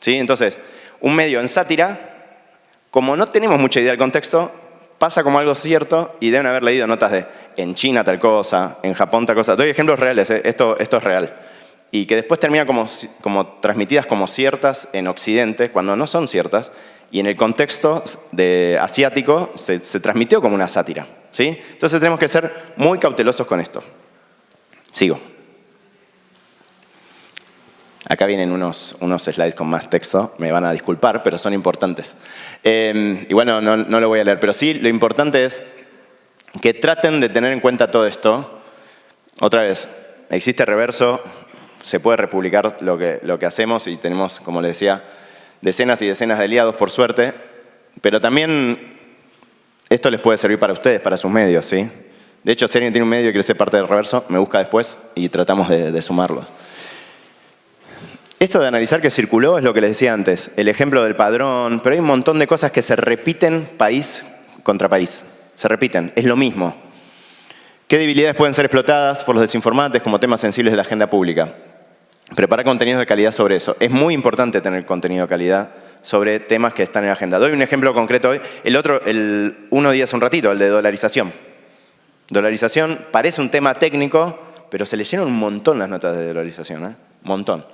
¿Sí? Entonces, un medio en sátira, como no tenemos mucha idea del contexto, pasa como algo cierto y deben haber leído notas de en China tal cosa, en Japón tal cosa. Doy ejemplos reales, esto es real. Y que después termina como transmitidas como ciertas en Occidente, cuando no son ciertas, y en el contexto asiático se transmitió como una sátira. ¿Sí? Entonces tenemos que ser muy cautelosos con esto. Sigo. Acá vienen unos slides con más texto, me van a disculpar, pero son importantes. Y bueno, no lo voy a leer, pero sí lo importante es que traten de tener en cuenta todo esto. Otra vez, existe reverso, se puede republicar lo que hacemos y tenemos, como les decía, decenas y decenas de aliados por suerte, pero también esto les puede servir para ustedes, para sus medios, ¿sí? De hecho, si alguien tiene un medio y quiere ser parte del reverso, me busca después y tratamos de sumarlos. Esto de analizar que circuló es lo que les decía antes, el ejemplo del padrón, pero hay un montón de cosas que se repiten país contra país. Se repiten, es lo mismo. ¿Qué debilidades pueden ser explotadas por los desinformantes como temas sensibles de la agenda pública? Preparar contenidos de calidad sobre eso. Es muy importante tener contenido de calidad sobre temas que están en la agenda. Doy un ejemplo concreto hoy. Uno di hace un ratito, el de dolarización. Dolarización parece un tema técnico, pero se leyeron un montón las notas de dolarización, un montón.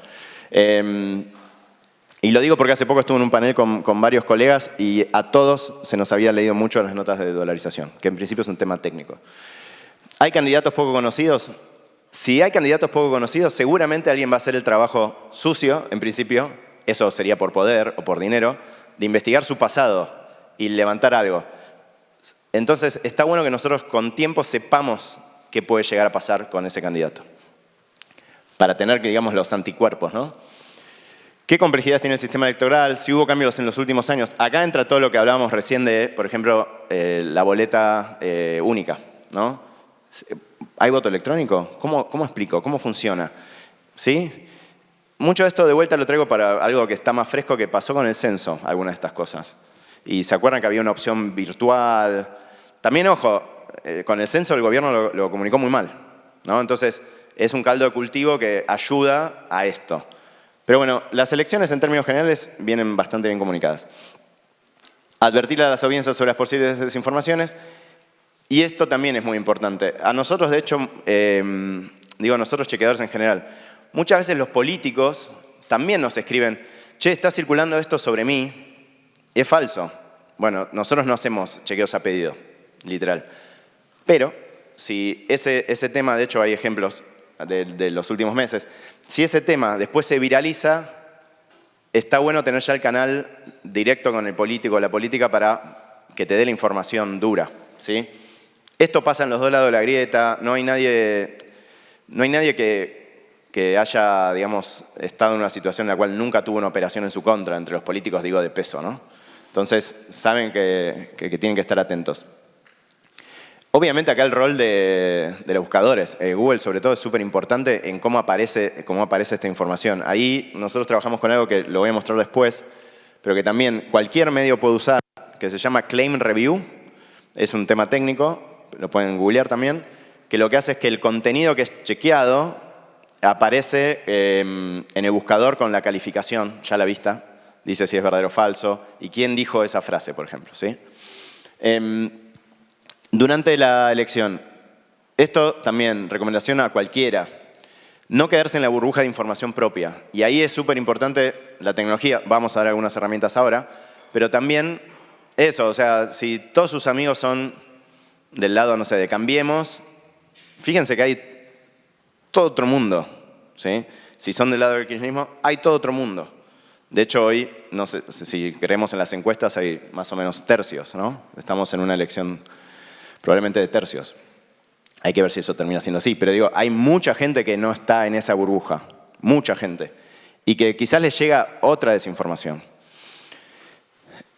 Y lo digo porque hace poco estuve en un panel con varios colegas y a todos se nos había leído mucho las notas de dolarización, que en principio es un tema técnico. ¿Hay candidatos poco conocidos? Si hay candidatos poco conocidos, seguramente alguien va a hacer el trabajo sucio, en principio, eso sería por poder o por dinero, de investigar su pasado y levantar algo. Entonces, está bueno que nosotros con tiempo sepamos qué puede llegar a pasar con ese candidato. Para tener, digamos, los anticuerpos, ¿no? ¿Qué complejidades tiene el sistema electoral? Si hubo cambios en los últimos años. Acá entra todo lo que hablábamos recién de, por ejemplo, la boleta única, ¿no? ¿Hay voto electrónico? ¿Cómo explico? ¿Cómo funciona? ¿Sí? Mucho de esto de vuelta lo traigo para algo que está más fresco que pasó con el censo, algunas de estas cosas. Y se acuerdan que había una opción virtual. También, ojo, con el censo el gobierno lo comunicó muy mal, ¿no? Entonces, es un caldo de cultivo que ayuda a esto. Pero bueno, las elecciones en términos generales vienen bastante bien comunicadas. Advertir a las audiencias sobre las posibles desinformaciones. Y esto también es muy importante. A nosotros, de hecho, digo a nosotros chequeadores en general, muchas veces los políticos también nos escriben, che, está circulando esto sobre mí, y es falso. Bueno, nosotros no hacemos chequeos a pedido, literal. Pero si ese tema, de hecho hay ejemplos de los últimos meses, si ese tema después se viraliza, está bueno tener ya el canal directo con el político o la política para que te dé la información dura, ¿sí? Esto pasa en los dos lados de la grieta, no hay nadie que haya, digamos, estado en una situación en la cual nunca tuvo una operación en su contra, entre los políticos, digo, de peso, ¿no? Entonces, saben que tienen que estar atentos. Obviamente acá el rol de los buscadores, Google sobre todo es súper importante en cómo aparece esta información. Ahí nosotros trabajamos con algo que lo voy a mostrar después, pero que también cualquier medio puede usar, que se llama Claim Review. Es un tema técnico, lo pueden googlear también, que lo que hace es que el contenido que es chequeado aparece en el buscador con la calificación, ya a la vista, dice si es verdadero o falso, y quién dijo esa frase, por ejemplo, ¿sí? Durante la elección, esto también, recomendación a cualquiera, no quedarse en la burbuja de información propia. Y ahí es súper importante la tecnología, vamos a dar algunas herramientas ahora, pero también eso, o sea, si todos sus amigos son del lado, no sé, de Cambiemos, fíjense que hay todo otro mundo, ¿sí? Si son del lado del kirchnerismo, hay todo otro mundo. De hecho, hoy, no sé, si creemos en las encuestas, hay más o menos tercios, ¿no? Estamos en una elección probablemente de tercios. Hay que ver si eso termina siendo así. Pero digo, hay mucha gente que no está en esa burbuja. Mucha gente. Y que quizás les llega otra desinformación.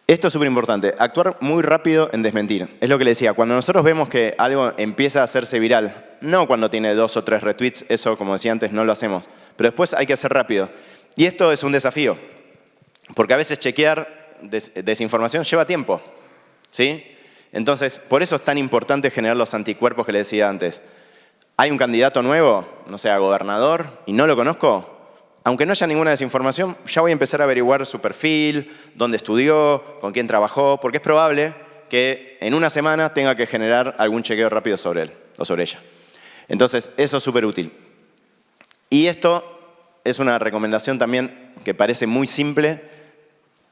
Esto es súper importante. Actuar muy rápido en desmentir. Es lo que le decía. Cuando nosotros vemos que algo empieza a hacerse viral, no cuando tiene 2 o 3 retweets, eso, como decía antes, no lo hacemos. Pero después hay que hacer rápido. Y esto es un desafío. Porque a veces chequear desinformación lleva tiempo. ¿Sí? Entonces, por eso es tan importante generar los anticuerpos que le decía antes. ¿Hay un candidato nuevo, no sé, a gobernador, y no lo conozco? Aunque no haya ninguna desinformación, ya voy a empezar a averiguar su perfil, dónde estudió, con quién trabajó, porque es probable que en una semana tenga que generar algún chequeo rápido sobre él o sobre ella. Entonces, eso es súper útil. Y esto es una recomendación también que parece muy simple,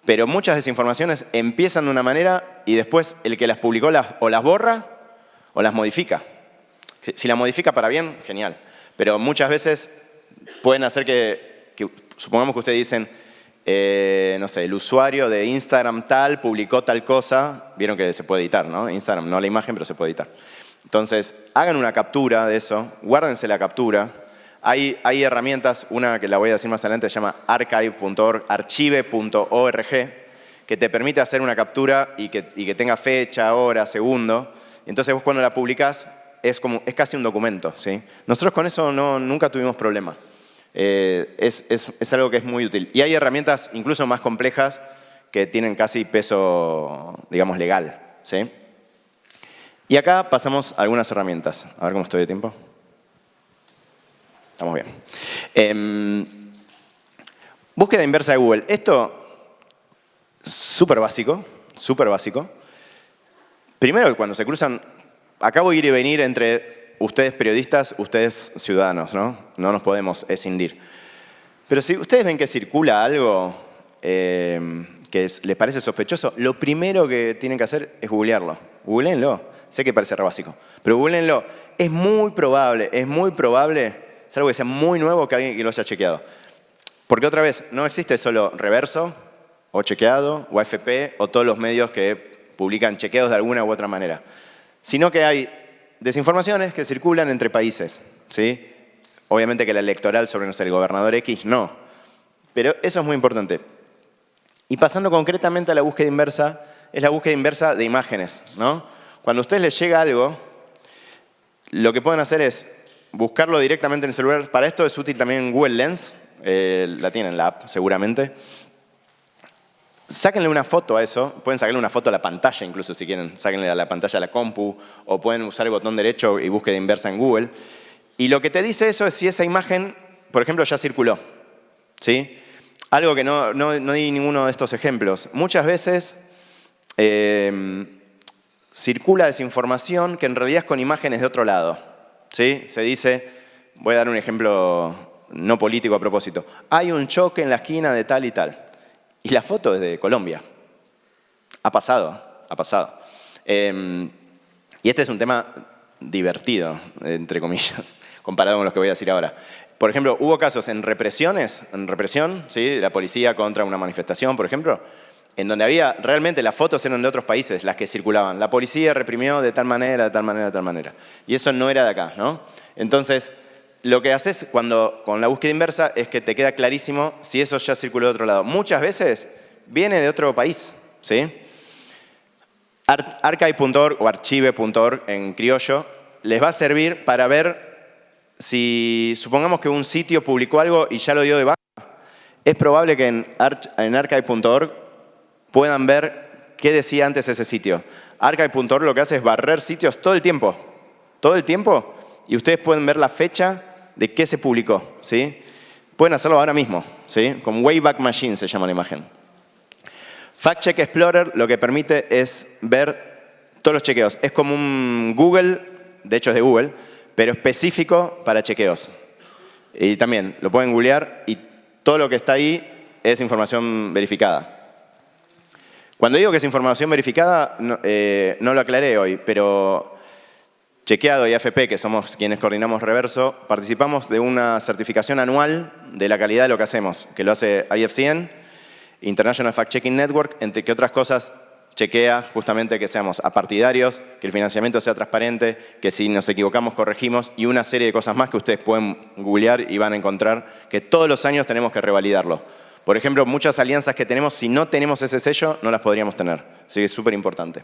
pero muchas desinformaciones empiezan de una manera y después el que las publicó o las borra o las modifica. Si las modifica para bien, genial. Pero muchas veces pueden hacer que supongamos que ustedes dicen, no sé, el usuario de Instagram tal publicó tal cosa. Vieron que se puede editar, ¿no? Instagram, no la imagen, pero se puede editar. Entonces, hagan una captura de eso, guárdense la captura. Hay herramientas, una que la voy a decir más adelante, se llama archive.org, que te permite hacer una captura y que tenga fecha, hora, segundo. Entonces vos cuando la publicás es casi un documento, ¿sí? Nosotros con eso nunca tuvimos problema. Es algo que es muy útil. Y hay herramientas incluso más complejas que tienen casi peso, digamos, legal, ¿sí? Y acá pasamos a algunas herramientas. A ver cómo estoy de tiempo. Estamos bien. Búsqueda inversa de Google. Esto, súper básico, súper básico. Primero, cuando se cruzan, acá voy a ir y venir entre ustedes periodistas, ustedes ciudadanos, ¿no? No nos podemos escindir. Pero si ustedes ven que circula algo les parece sospechoso, lo primero que tienen que hacer es googlearlo. Googleenlo. Sé que parece re básico, pero googleenlo. Es muy probable, es algo que sea muy nuevo que alguien que lo haya chequeado. Porque otra vez, no existe solo Reverso, o Chequeado, o AFP, o todos los medios que publican chequeados de alguna u otra manera. Sino que hay desinformaciones que circulan entre países, ¿sí? Obviamente que la electoral sobre, no sé, el gobernador X, no. pero eso es muy importante. Y pasando concretamente a la búsqueda inversa, es la búsqueda inversa de imágenes, ¿no? Cuando a ustedes les llega algo, lo que pueden hacer es buscarlo directamente en el celular. Para esto es útil también Google Lens, la tienen en la app seguramente. Sáquenle una foto a eso, pueden sacarle una foto a la pantalla incluso si quieren, sáquenle a la pantalla a la compu, o pueden usar el botón derecho y búsqueda inversa en Google. Y lo que te dice eso es si esa imagen, por ejemplo, ya circuló, ¿sí? Algo que no di ninguno de estos ejemplos. Muchas veces circula desinformación que en realidad es con imágenes de otro lado, ¿sí? Se dice, voy a dar un ejemplo no político a propósito, hay un choque en la esquina de tal y tal. Y la foto es de Colombia. Ha pasado, ha pasado. Y este es un tema divertido, entre comillas, comparado con los que voy a decir ahora. Por ejemplo, hubo casos en represión, ¿sí? La policía contra una manifestación, por ejemplo, en donde había, realmente las fotos eran de otros países las que circulaban. La policía reprimió de tal manera, de tal manera, de tal manera. Y eso no era de acá, ¿no? Entonces, lo que haces con la búsqueda inversa es que te queda clarísimo si eso ya circuló de otro lado. Muchas veces viene de otro país, ¿sí? Archive.org o archive.org en criollo les va a servir para ver si, supongamos que un sitio publicó algo y ya lo dio de baja, es probable que en archive.org puedan ver qué decía antes ese sitio. Archive.org lo que hace es barrer sitios todo el tiempo, y ustedes pueden ver la fecha de qué se publicó, ¿sí? Pueden hacerlo ahora mismo, ¿sí? Con Wayback Machine se llama la imagen. Fact Check Explorer lo que permite es ver todos los chequeos. Es como un Google, de hecho es de Google, pero específico para chequeos. Y también lo pueden googlear y todo lo que está ahí es información verificada. Cuando digo que es información verificada, no lo aclaré hoy, pero Chequeado y AFP, que somos quienes coordinamos Reverso, participamos de una certificación anual de la calidad de lo que hacemos, que lo hace IFCN, International Fact Checking Network, entre que otras cosas chequea justamente que seamos apartidarios, que el financiamiento sea transparente, que si nos equivocamos corregimos y una serie de cosas más que ustedes pueden googlear y van a encontrar que todos los años tenemos que revalidarlo. Por ejemplo, muchas alianzas que tenemos, si no tenemos ese sello, no las podríamos tener. Así que es súper importante.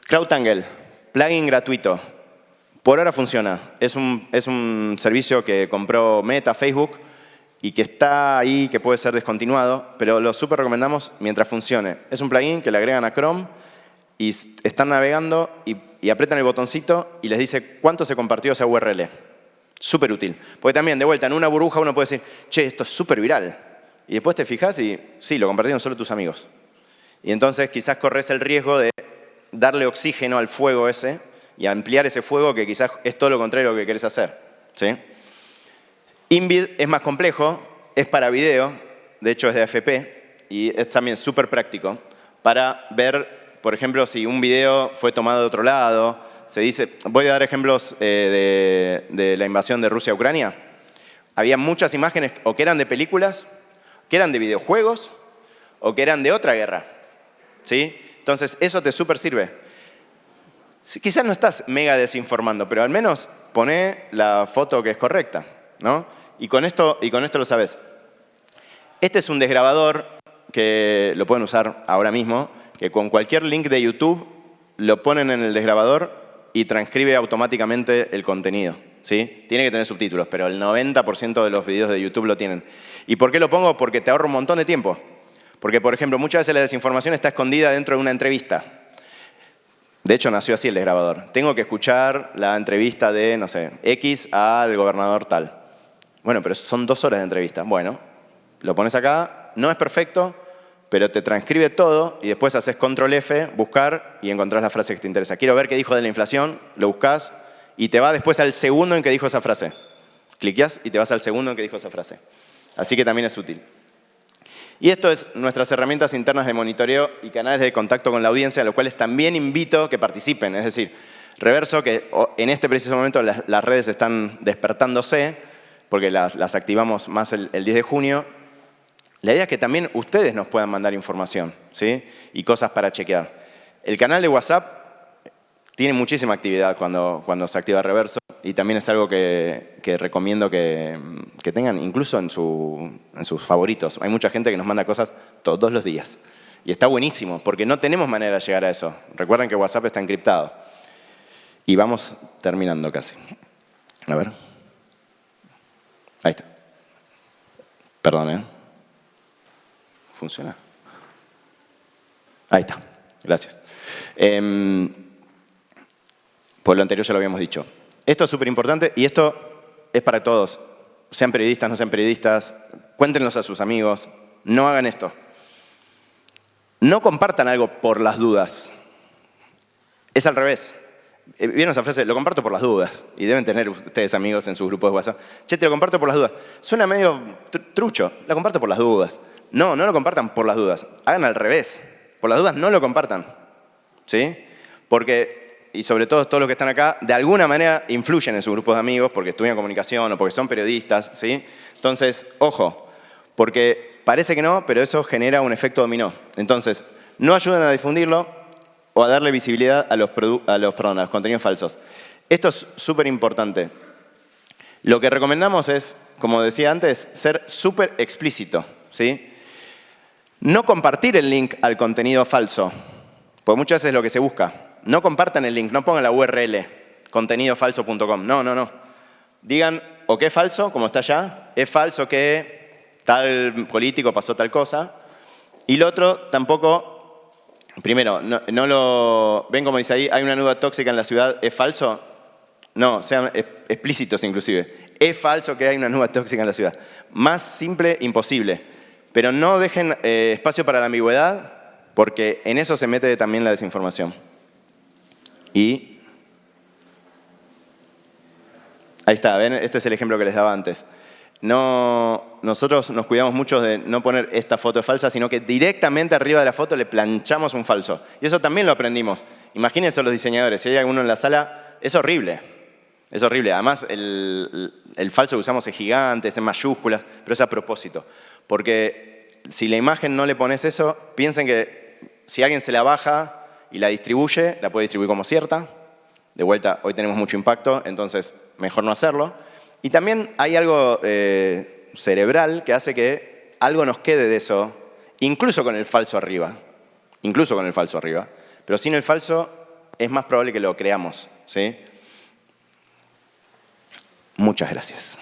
CrowdTangle, plugin gratuito. Por ahora funciona. Es un servicio que compró Meta, Facebook, y que está ahí, que puede ser descontinuado, pero lo súper recomendamos mientras funcione. Es un plugin que le agregan a Chrome y están navegando y aprietan el botoncito y les dice cuánto se compartió esa URL. Súper útil. Porque también, de vuelta, en una burbuja uno puede decir, che, esto es súper viral. Y después te fijas y sí, lo compartieron solo tus amigos. Y entonces quizás corres el riesgo de darle oxígeno al fuego ese y ampliar ese fuego que quizás es todo lo contrario a lo que querés hacer, ¿sí? Invid es más complejo, es para video, de hecho es de AFP y es también súper práctico para ver, por ejemplo, si un video fue tomado de otro lado. Se dice, voy a dar ejemplos de la invasión de Rusia a Ucrania. Había muchas imágenes o que eran de películas, que eran de videojuegos o que eran de otra guerra, ¿sí? Entonces eso te súper sirve. Quizás no estás mega desinformando, pero al menos poné la foto que es correcta, ¿no? Y con esto lo sabes. Este es un desgrabador que lo pueden usar ahora mismo, que con cualquier link de YouTube lo ponen en el desgrabador y transcribe automáticamente el contenido, ¿sí? Tiene que tener subtítulos, pero el 90% de los videos de YouTube lo tienen. ¿Y por qué lo pongo? Porque te ahorra un montón de tiempo. Porque, por ejemplo, muchas veces la desinformación está escondida dentro de una entrevista. De hecho, nació así el desgrabador. Tengo que escuchar la entrevista de, no sé, X al gobernador tal. Bueno, pero son 2 horas de entrevista. Bueno, lo pones acá, no es perfecto, pero te transcribe todo y después haces control F, buscar y encontrás la frase que te interesa. Quiero ver qué dijo de la inflación, lo buscas y te va después al segundo en que dijo esa frase. Cliqueás y te vas al segundo en que dijo esa frase. Así que también es útil. Y esto es nuestras herramientas internas de monitoreo y canales de contacto con la audiencia, a los cuales también invito que participen. Es decir, Reverso, que en este preciso momento las redes están despertándose, porque las activamos más el 10 de junio. La idea es que también ustedes nos puedan mandar información, ¿sí? Y cosas para chequear. El canal de WhatsApp tiene muchísima actividad cuando se activa reverso y también es algo que recomiendo que tengan incluso en sus favoritos. Hay mucha gente que nos manda cosas todos los días y está buenísimo porque no tenemos manera de llegar a eso. Recuerden que WhatsApp está encriptado. Y vamos terminando casi. A ver. Ahí está. Perdón, ¿eh? ¿Funciona? Ahí está. Gracias. Por lo anterior ya lo habíamos dicho. Esto es súper importante y esto es para todos. Sean periodistas, no sean periodistas, cuéntenlos a sus amigos. No hagan esto. No compartan algo por las dudas. Es al revés. ¿Vieron esa frase? Lo comparto por las dudas. Y deben tener ustedes amigos en sus grupos de WhatsApp. Che, te lo comparto por las dudas. Suena medio trucho. Lo comparto por las dudas. No, no lo compartan por las dudas. Hagan al revés. Por las dudas no lo compartan. ¿Sí? Porque, y sobre todo todos los que están acá, de alguna manera influyen en sus grupos de amigos porque estudian comunicación o porque son periodistas. ¿Sí? Entonces, ojo. Porque parece que no, pero eso genera un efecto dominó. Entonces, no ayuden a difundirlo o a darle visibilidad a los contenidos falsos. Esto es súper importante. Lo que recomendamos es, como decía antes, ser súper explícito, ¿sí? No compartir el link al contenido falso, porque muchas veces es lo que se busca. No compartan el link, no pongan la URL, contenidofalso.com. No, no, no. Digan, o que es falso, como está allá, es falso que tal político pasó tal cosa. Y lo otro, tampoco... Primero, no lo... ¿Ven como dice ahí? ¿Hay una nube tóxica en la ciudad? ¿Es falso? No, sean explícitos inclusive. Es falso que hay una nube tóxica en la ciudad. Más simple, imposible. Pero no dejen espacio para la ambigüedad, porque en eso se mete también la desinformación. Y... ahí está, ¿ven? Este es el ejemplo que les daba antes. Nosotros nos cuidamos mucho de no poner esta foto falsa, sino que directamente arriba de la foto le planchamos un falso. Y eso también lo aprendimos. Imagínense los diseñadores, si hay alguno en la sala, es horrible. Es horrible. Además, el falso que usamos es gigante, es en mayúsculas, pero es a propósito. Porque si la imagen no le pones eso, piensen que si alguien se la baja y la distribuye, la puede distribuir como cierta. De vuelta, hoy tenemos mucho impacto, entonces mejor no hacerlo. Y también hay algo cerebral que hace que algo nos quede de eso, incluso con el falso arriba. Incluso con el falso arriba. Pero sin el falso es más probable que lo creamos, ¿sí? Muchas gracias.